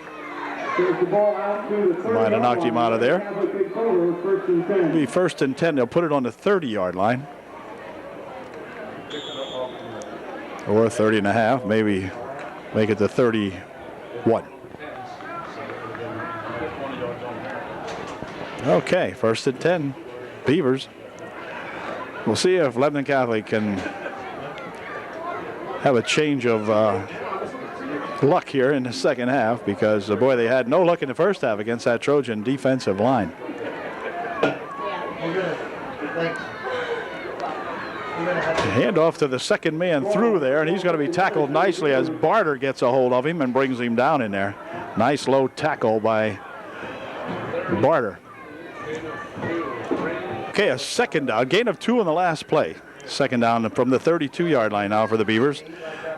A: Might have knocked him out of there. It'll be 1st and 10. They'll put it on the 30-yard line. Or 30 and a half, maybe make it to 31. Okay, 1st and 10, Beavers. We'll see if Lebanon Catholic can have a change of luck here in the second half, because, boy, they had no luck in the first half against that Trojan defensive line. Hand off to the second man through there, and he's going to be tackled nicely as Barter gets a hold of him and brings him down in there. Nice low tackle by Barter. Okay, a second down, gain of 2 in the last play. Second down from the 32-yard line now for the Beavers.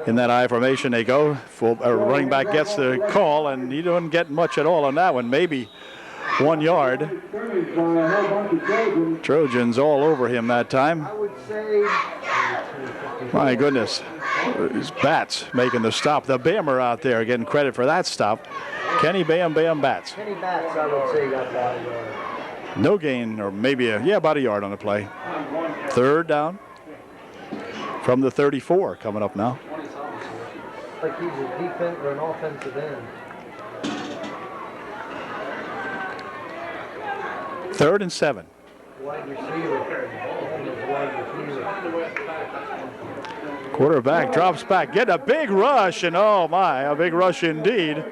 A: In that I formation they go. Running back gets the call, and he didn't get much at all on that one. Maybe 1 yard. Trojans all over him that time. My goodness. It's Batts making the stop. The Bammer out there getting credit for that stop. Kenny Bam Batts.
D: Kenny Batts, I would say, got about a yard.
A: No gain, or maybe about a yard on the play. 3rd down from the 34 coming up now.
D: Like he's a defense or an offensive end.
A: 3rd and 7.
D: Wide receiver.
A: Quarterback drops back, getting a big rush, and oh my, a big rush indeed.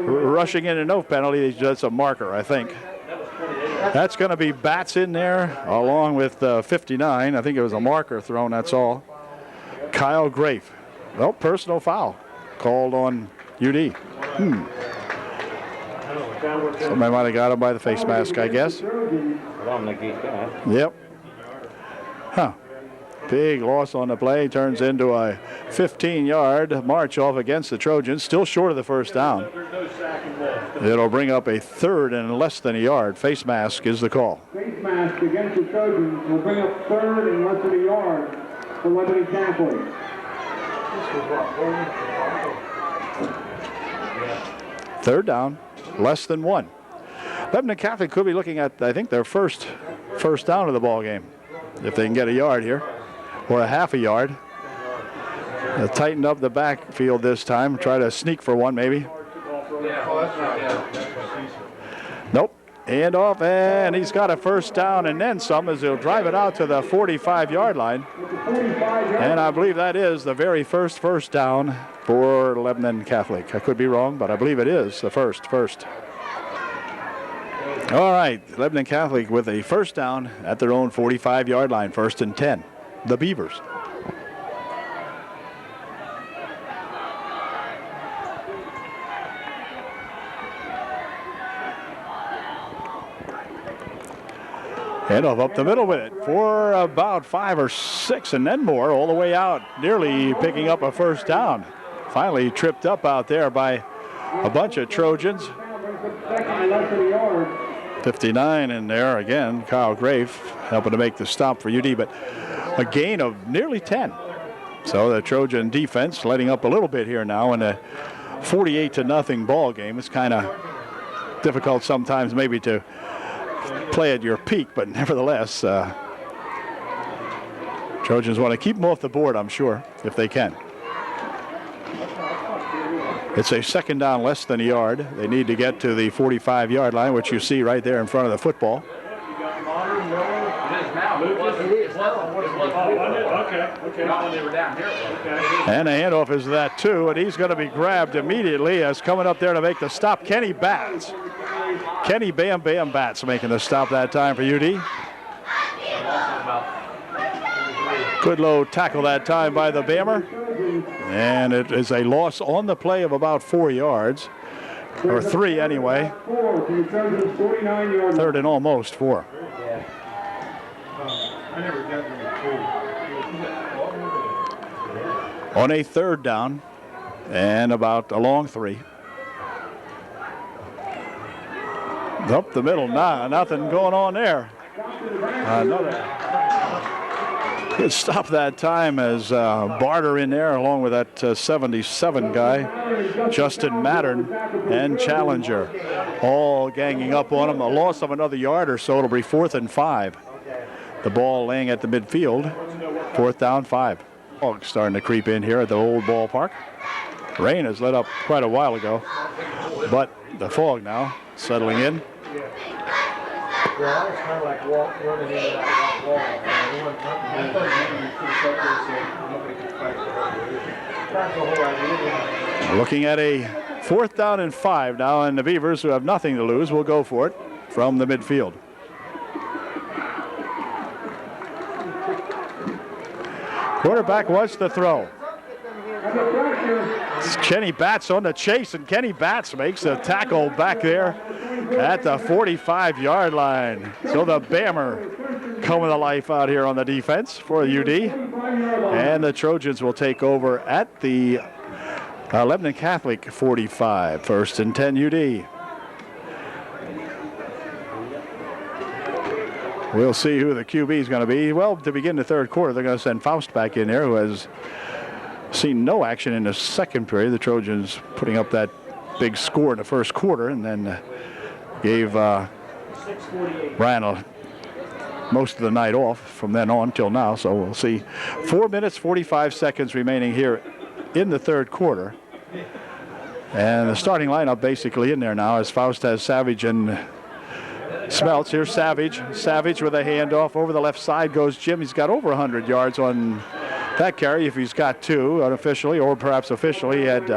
A: Rushing in and no penalty. That's a marker, I think. That's going to be Batts in there along with 59. I think it was a marker thrown, that's all. Kyle Grafe. Well, personal foul called on UD. Somebody might have got him by the face mask, I guess. Yep. Huh. Big loss on the play. Turns into a 15-yard march off against the Trojans. Still short of the first down. It'll bring up a 3rd and less than a yard. Face mask is the call.
B: Face mask against the Trojans will bring up 3rd and less than a yard for Lebanon Catholic.
A: 3rd down, less than 1. Lebanon Catholic could be looking at, I think, their first down of the ball game, if they can get a yard here, or a half a yard. They'll tighten up the backfield this time, try to sneak for one maybe. Nope, Hand off, and he's got a first down and then some as he'll drive it out to the 45-yard line. And I believe that is the very first down for Lebanon Catholic. I could be wrong, but I believe it is the first. All right, Lebanon Catholic with a first down at their own 45-yard line, 1st and 10. The Beavers. Handoff up the middle with it for about 5 or 6 and then more all the way out, nearly picking up a first down. Finally tripped up out there by a bunch of Trojans. 59 in there again. Kyle Grafe helping to make the stop for UD, but a gain of nearly 10. So the Trojan defense letting up a little bit here now in a 48-0 ball game. It's kind of difficult sometimes maybe to play at your peak, but nevertheless, Trojans want to keep them off the board, I'm sure, if they can. It's a 2nd down, less than a yard. They need to get to the 45-yard line, which you see right there in front of the football. And a handoff is that too, and he's going to be grabbed immediately as coming up there to make the stop, Kenny Batts. Kenny Bam Bam Batts making the stop that time for UD. Good low tackle that time by the Bammer. And it is a loss on the play of about 4 yards, or 3 anyway. 3rd and almost 4. On a 3rd down and about a long 3. Up the middle, nothing going on there. Another good stop that time as Barter in there along with that 77 guy, Justin Mattern and Challenger, all ganging up on him. A loss of another yard or so. It'll be 4th and 5. The ball laying at the midfield. 4th down, 5. Fog starting to creep in here at the old ballpark. Rain has let up quite a while ago, but the fog now settling in.
D: Yeah, that was kind of like running into that wall.
A: Looking at a 4th down and 5 now, and the Beavers, who have nothing to lose, will go for it from the midfield. Quarterback wants to throw. It's Kenny Batts on the chase, and Kenny Batts makes the tackle back there at the 45-yard line. So the Bammer coming to life out here on the defense for UD. And the Trojans will take over at the Lebanon Catholic 45. 1st and 10 UD. We'll see who the QB is going to be. Well, to begin the 3rd quarter, they're going to send Faust back in there, who has seen no action in the 2nd period. The Trojans putting up that big score in the 1st quarter, and then gave Brian most of the night off from then on till now. So we'll see. 4 minutes, 45 seconds remaining here in the 3rd quarter. And the starting lineup basically in there now as Faust has Savage and Smeltz. Here's Savage. Savage with a handoff over the left side goes Jim. He's got over 100 yards on that carry if he's got 2 unofficially, or perhaps officially. He had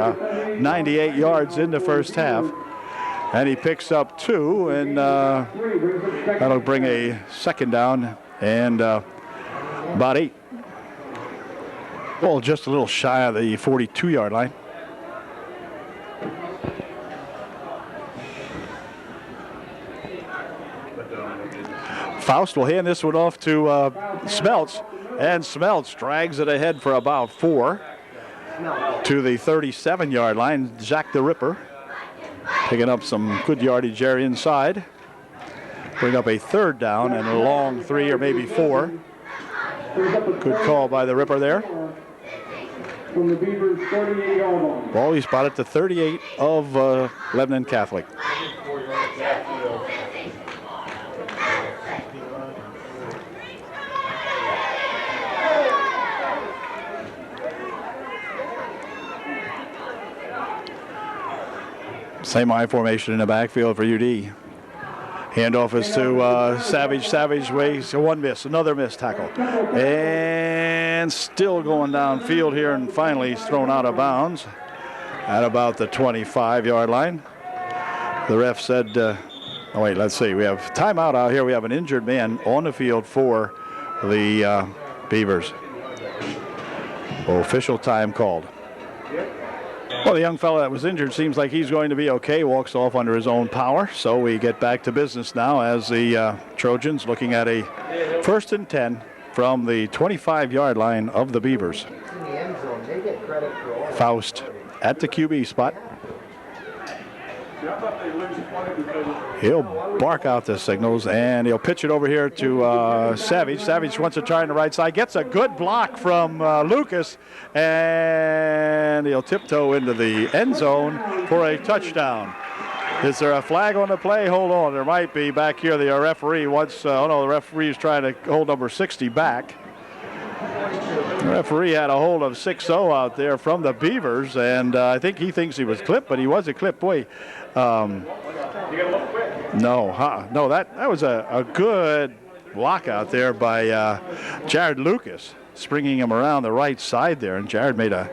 A: 98 yards in the 1st half. And he picks up 2, and that'll bring a 2nd down and about 8. Well, just a little shy of the 42-yard line. Faust will hand this one off to Smeltz, and Smeltz drags it ahead for about 4 to the 37-yard line. Jack the Ripper picking up some good yardage there inside. Bring up a 3rd down and a long 3 or maybe 4. Good call by the Ripper there.
B: From the Beavers 38-yard line.
A: Ball he spotted to 38 of Lebanon Catholic. Same I formation in the backfield for UD. Handoff is to Savage. Savage waits one miss, another missed tackle. And still going downfield here, and finally he's thrown out of bounds at about the 25-yard line. The ref said, oh wait, let's see. We have timeout out here. We have an injured man on the field for the Beavers. Official time called. Well, the young fellow that was injured seems like he's going to be okay. Walks off under his own power. So we get back to business now as the Trojans looking at a 1st and 10 from the 25-yard line of the Beavers. Faust at the QB spot. He'll bark out the signals, and he'll pitch it over here to Savage. Savage wants to try on the right side. Gets a good block from Lucas, and he'll tiptoe into the end zone for a touchdown. Is there a flag on the play? Hold on. There might be back here. The referee wants, oh no, the referee is trying to hold number 60 back. The referee had a hold of 6-0 out there from the Beavers, and I think he thinks he was clipped, but he wasn't clipped. Boy, no, that was a good block out there by Jared Lucas, springing him around the right side there, and Jared made a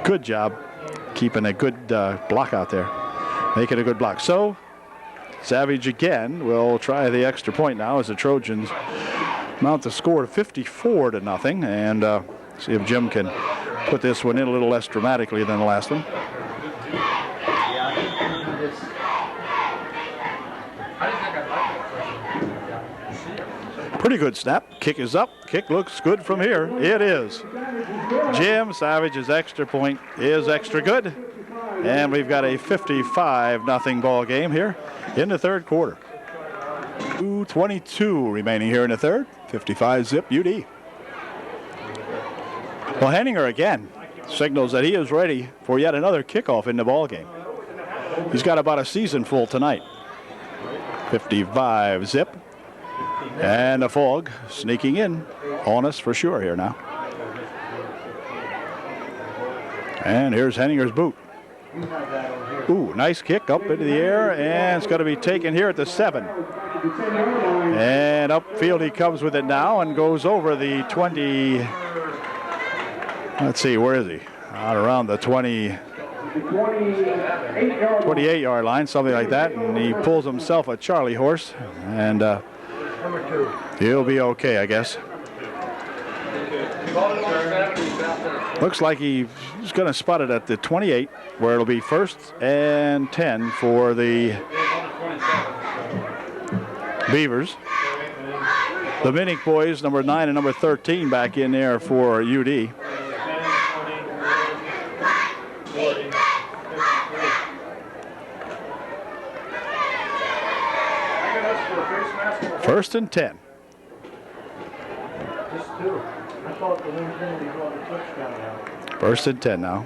A: good job keeping a good block out there, making a good block. So Savage again will try the extra point now as the Trojans mount the score to 54-0, and see if Jim can put this one in a little less dramatically than the last one. Pretty good snap. Kick is up. Kick looks good from here. It is. Jim Savage's extra point is extra good, and we've got a 55-0 ball game here in the third quarter. 2:22 remaining here in the third. 55-zip UD. Well, Henninger again signals that he is ready for yet another kickoff in the ball game. He's got about a season full tonight. 55-zip. And the fog sneaking in on us for sure here now. And here's Henninger's boot. Ooh, nice kick up into the air, and it's going to be taken here at the 7. And upfield he comes with it now and goes over the 20. Let's see, where is he? Out around the 28-yard line, something like that. And he pulls himself a Charlie horse, and he'll be okay, I guess. Looks like he's going to spot it at the 28, where it'll be 1st and 10 for the Beavers. The Minnick boys, number 9 and number 13, back in there for UD. First and 10. First and 10 now.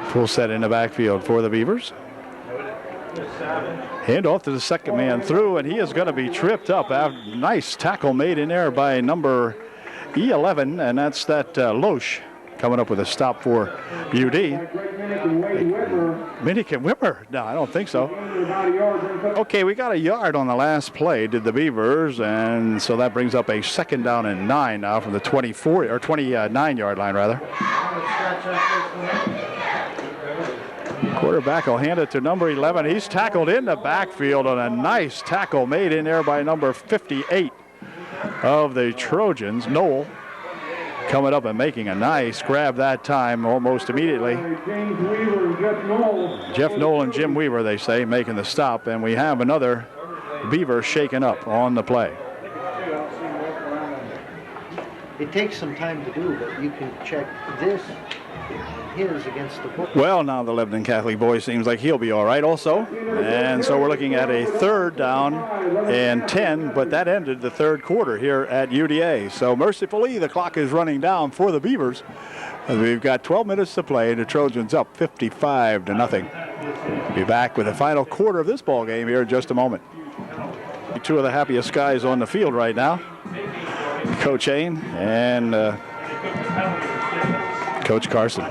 A: Full set in the backfield for the Beavers. Hand off to the second man through, and he is going to be tripped up. Nice tackle made in there by number 11, and that's that Loesch coming up with a stop for UD. Minnick and Wimmer? No, I don't think so. Okay, we got a yard on the last play, did the Beavers, and so that brings up a 2nd down and 9 now from the 24 or 29-yard line rather. Quarterback will hand it to number 11. He's tackled in the backfield on a nice tackle made in there by number 58 of the Trojans, Noel. Coming up and making a nice grab that time almost immediately. Jeff Noel and Jim Weaver, they say, making the stop, and we have another Beaver shaken up on the play.
D: It takes some time to do, but you can check this, his against the book.
A: Well, now the Lebanon Catholic boy seems like he'll be all right also. And so we're looking at a 3rd down and 10, but that ended the third quarter here at UDA. So mercifully, the clock is running down for the Beavers. We've got 12 minutes to play, and the Trojans up 55-0. Be back with the final quarter of this ball game here in just a moment. Two of the happiest guys on the field right now, Coach Hain and Coach Carson.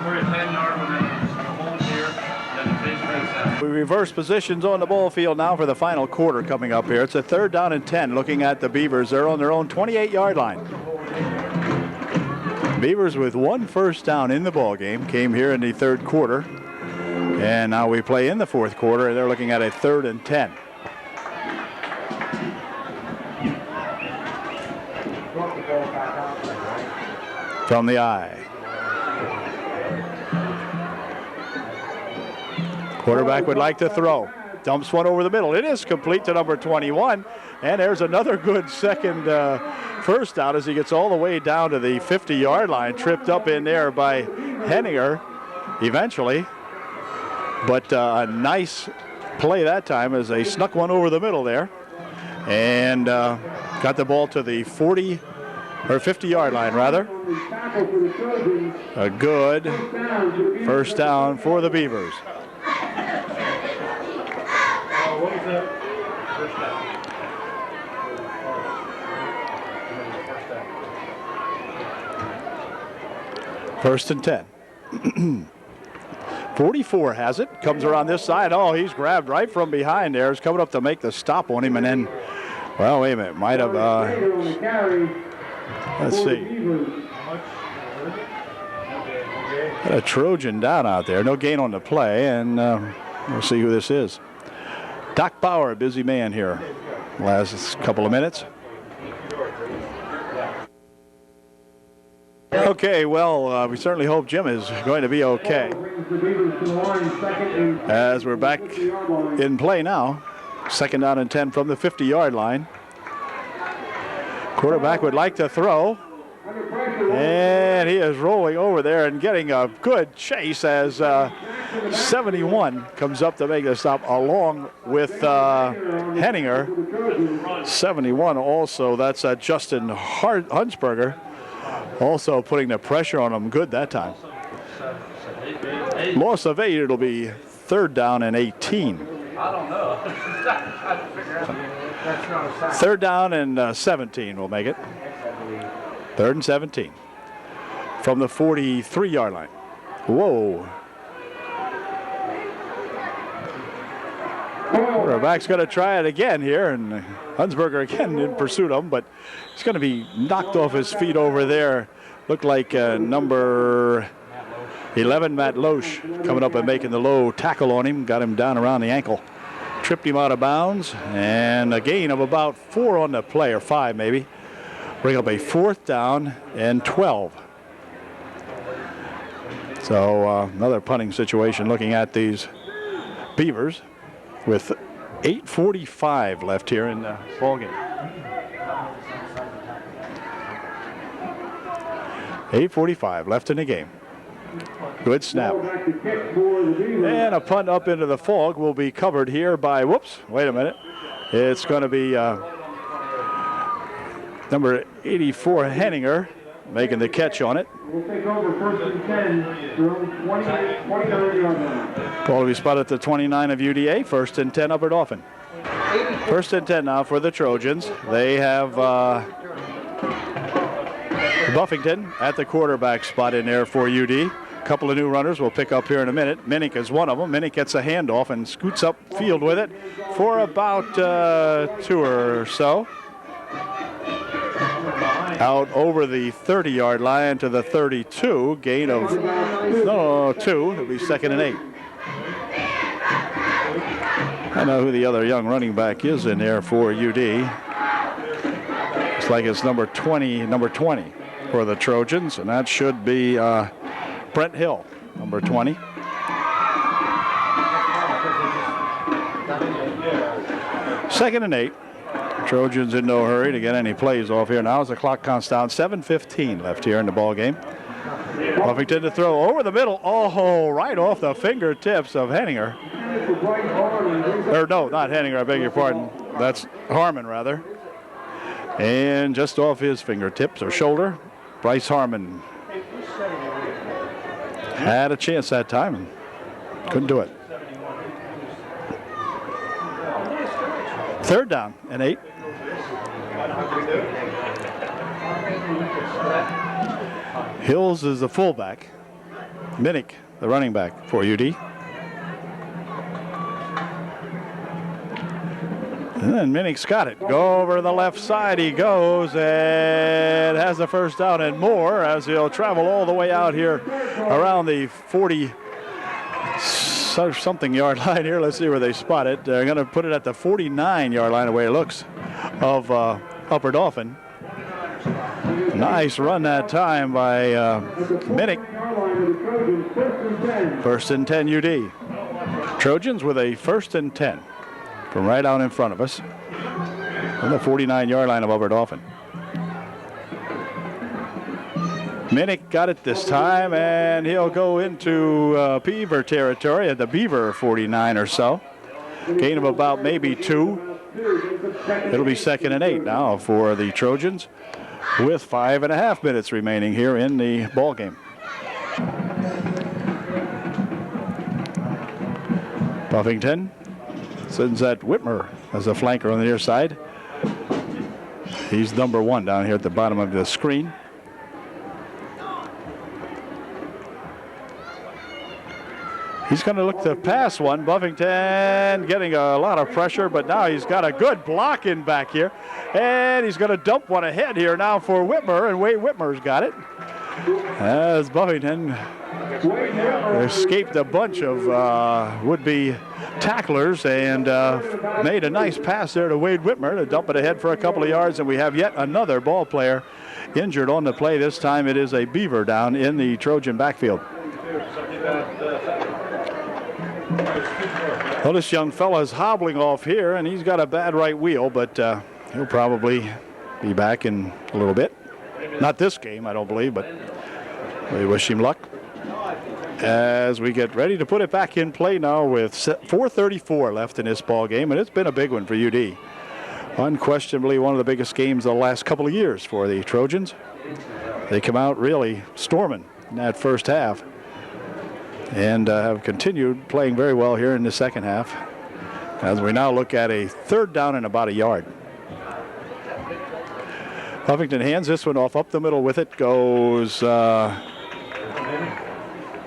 C: We're at 10 yard.
A: We reverse positions on the ball field now for the final quarter coming up here. It's a 3rd down and 10 looking at the Beavers. They're on their own 28-yard line. Beavers with 1 first down in the ball game came here in the 3rd quarter. And now we play in the 4th quarter, and they're looking at a 3rd and 10. From the eye. Quarterback would like to throw. Dumps one over the middle. It is complete to number 21. And there's another good second first down as he gets all the way down to the 50-yard line. Tripped up in there by Henninger eventually. But a nice play that time as they snuck one over the middle there. And got the ball to the 40 or 50-yard line rather. A good first down for the Beavers.
C: What was that? First down.
A: 1st and 10. 44 has it. Comes around this side. Oh, he's grabbed right from behind there. He's coming up to make the stop on him, and then, well, wait a minute. Might have, let's see. Got a Trojan down out there. No gain on the play, and we'll see who this is. Doc Bauer, a busy man here last couple of minutes. Okay, well, we certainly hope Jim is going to be okay. As we're back in play now, 2nd down and 10 from the 50-yard line. Quarterback would like to throw. And he is rolling over there and getting a good chase as 71 comes up to make the stop along with Henninger. 71 also, that's Justin Hunsberger, also putting the pressure on him good that time. Loss of 8, it'll be 3rd down and 18.
C: I don't know.
A: 3rd down and 17 will make it. 3rd and 17 from the 43-yard line. Whoa. Quarterback's going to try it again here, and Hunsberger again in pursuit of him, but he's going to be knocked off his feet over there. Looked like number 11, Matt Loesch, coming up and making the low tackle on him. Got him down around the ankle. Tripped him out of bounds, and a gain of about 4 on the play, or 5 maybe. Bring up a 4th down and 12. So another punting situation looking at these Beavers with 8:45 left here in the ball game. 8:45 left in the game. Good snap. And a punt up into the fog will be covered here by, whoops, wait a minute. It's going to be number 84, Henninger, making the catch on it.
B: We'll take over 1st and 10. They're on 29-yard line.
A: Ball will be spotted at the 29 of UDA. 1st and 10 up at Dauphin. 1st and 10 now for the Trojans. They have Buffington at the quarterback spot in there for UD. A couple of new runners we'll pick up here in a minute. Minnick is one of them. Minnick gets a handoff and scoots up field with it for about 2 or so. Out over the 30-yard line to the 32. Gain of 2. It'll be 2nd and 8. I know who the other young running back is in there for UD. Looks like it's number 20 for the Trojans, and that should be Brent Hill, number 20. 2nd and 8. Trojans in no hurry to get any plays off here now as the clock counts down. 7:15 left here in the ball game. Buffington to throw over the middle. Oh, right off the fingertips of Henninger. Or no, not Henninger, I beg your pardon. That's Harmon, rather. And just off his fingertips or shoulder, Bryce Harmon had a chance that time and couldn't do it. 3rd down and 8. Hills is the fullback. Minnick, the running back for UD. And then Minnick's got it. Go over to the left side he goes and has the first down and more as he'll travel all the way out here around the 40-something yard line here. Let's see where they spot it. They're going to put it at the 49-yard line the way it looks of Upper Dauphin. Nice run that time by Minnick. First and 10 UD. Trojans with a first and 10 from right out in front of us on the 49-yard line of Upper Dauphin. Minnick got it this time, and he'll go into Beaver territory at the Beaver 49 or so. Gain of about maybe 2. It'll be 2nd and 8 now for the Trojans with 5.5 minutes remaining here in the ball game. Buffington sends that Whitmer as a flanker on the near side. He's number 1 down here at the bottom of the screen. He's going to look to pass one. Buffington getting a lot of pressure, but now he's got a good block in back here. And he's going to dump one ahead here now for Whitmer, and Wade Whitmer's got it. As Buffington escaped a bunch of would-be tacklers and made a nice pass there to Wade Whitmer to dump it ahead for a couple of yards, and we have yet another ball player injured on the play. This time it is a Beaver down in the Trojan backfield. Well, this young fella is hobbling off here, and he's got a bad right wheel, but he'll probably be back in a little bit. Not this game, I don't believe, but we wish him luck as we get ready to put it back in play now with 4:34 left in this ball game, and it's been a big one for UD. Unquestionably one of the biggest games of the last couple of years for the Trojans. They come out really storming in that first half and have continued playing very well here in the second half as we now look at a 3rd down and about a yard. Buffington hands this one off up the middle with it. Goes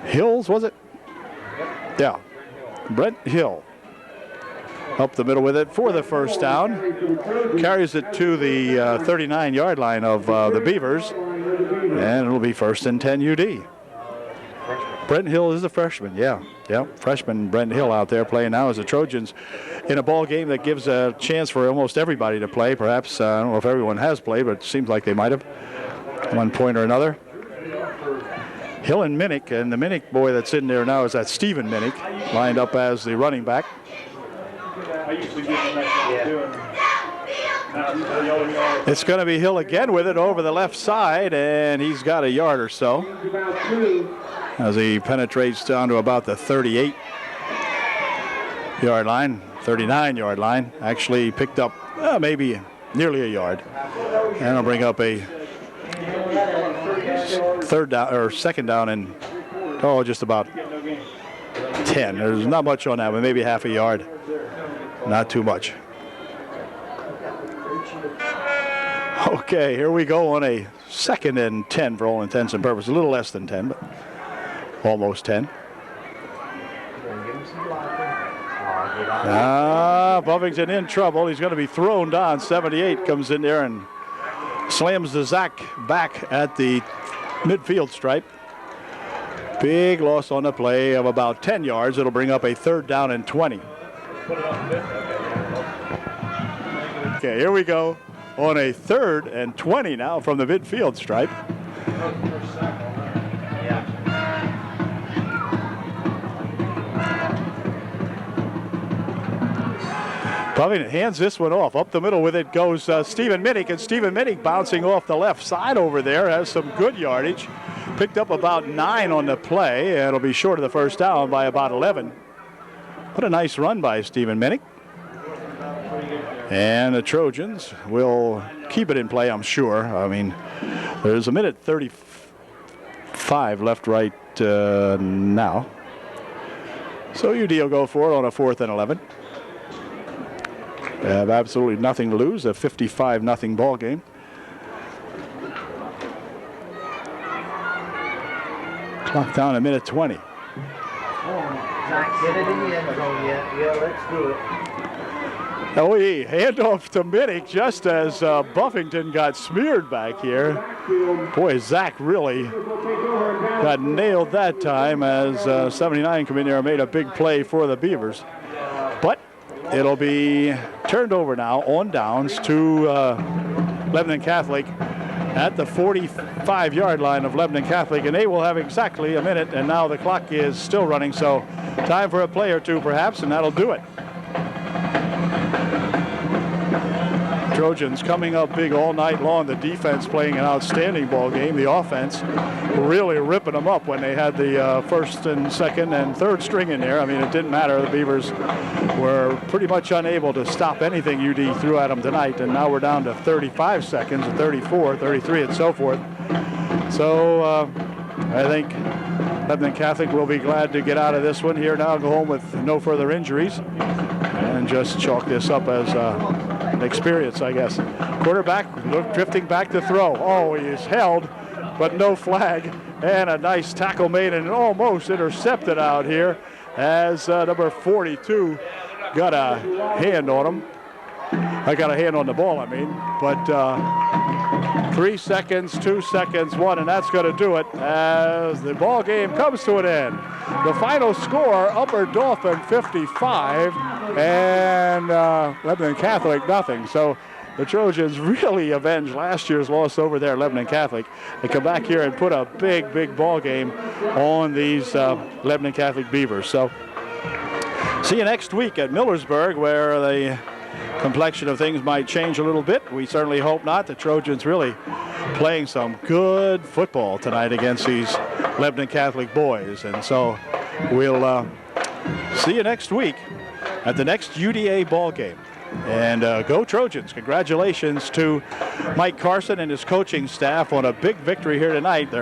A: Hills, was it? Yeah. Brent Hill up the middle with it for the first down. Carries it to the 39-yard line of the Beavers. And it'll be 1st and 10 UD. Brent Hill is a freshman, yeah. Freshman Brent Hill out there playing now as the Trojans in a ball game that gives a chance for almost everybody to play. Perhaps, I don't know if everyone has played, but it seems like they might have at one point or another. Hill and Minnick, and the Minnick boy that's in there now is that Stephen Minnick, lined up as the running back. It's going to be Hill again with it over the left side, and he's got a yard or so as he penetrates down to about the 38-yard line, 39-yard line. Actually picked up maybe nearly a yard, and I'll bring up a 3rd down or 2nd down and just about 10. There's not much on that one, maybe half a yard, not too much. Okay, here we go on a 2nd and 10 for all intents and purposes. A little less than 10, but almost 10. Buffington in trouble. He's going to be thrown down. 78 comes in there and slams the Zach back at the midfield stripe. Big loss on the play of about 10 yards. It'll bring up a 3rd down and 20. Okay, here we go on a 3rd and 20 now from the midfield stripe. Buffington hands this one off. Up the middle with it goes Stephen Minnick, and Stephen Minnick bouncing off the left side over there has some good yardage. Picked up about 9 on the play, and it'll be short of the first down by about 11. What a nice run by Stephen Minnick. And the Trojans will keep it in play, I'm sure. I mean, there's a minute 35 left right now. So UD will go for it on a 4th and 11. They have absolutely nothing to lose, a 55-0 ball game. Clock down a minute 20.
D: Not get it in the end zone yet. Yeah, let's do it.
A: Oh, he handoff to Minnick just as Buffington got smeared back here. Boy, Zach really got nailed that time as 79 come in there and made a big play for the Beavers. But it'll be turned over now on downs to Lebanon Catholic at the 45-yard line of Lebanon Catholic, and they will have exactly a minute, and now the clock is still running, so time for a play or two perhaps, and that'll do it. Trojans coming up big all night long. The defense playing an outstanding ball game. The offense really ripping them up when they had the first and second and third string in there. I mean, it didn't matter. The Beavers were pretty much unable to stop anything UD threw at them tonight, and now we're down to 35 seconds, and 34, 33, and so forth. So I think Lebanon Catholic will be glad to get out of this one here now, go home with no further injuries, and just chalk this up as an experience, I guess. Quarterback drifting back to throw. Oh, he is held, but no flag. And a nice tackle made and almost intercepted out here as number 42 got a hand on him. I got a hand on the ball, I mean. But 3 seconds, 2 seconds, 1, and that's going to do it as the ball game comes to an end. The final score, Upper Dauphin 55 and Lebanon Catholic nothing. So the Trojans really avenged last year's loss over there at Lebanon Catholic. They come back here and put a big ball game on these Lebanon Catholic Beavers. So see you next week at Millersburg, where the complexion of things might change a little bit. We certainly hope not. The Trojans really playing some good football tonight against these Lebanon Catholic boys. And so we'll see you next week at the next UDA ball game. And go Trojans. Congratulations to Mike Carson and his coaching staff on a big victory here tonight. Their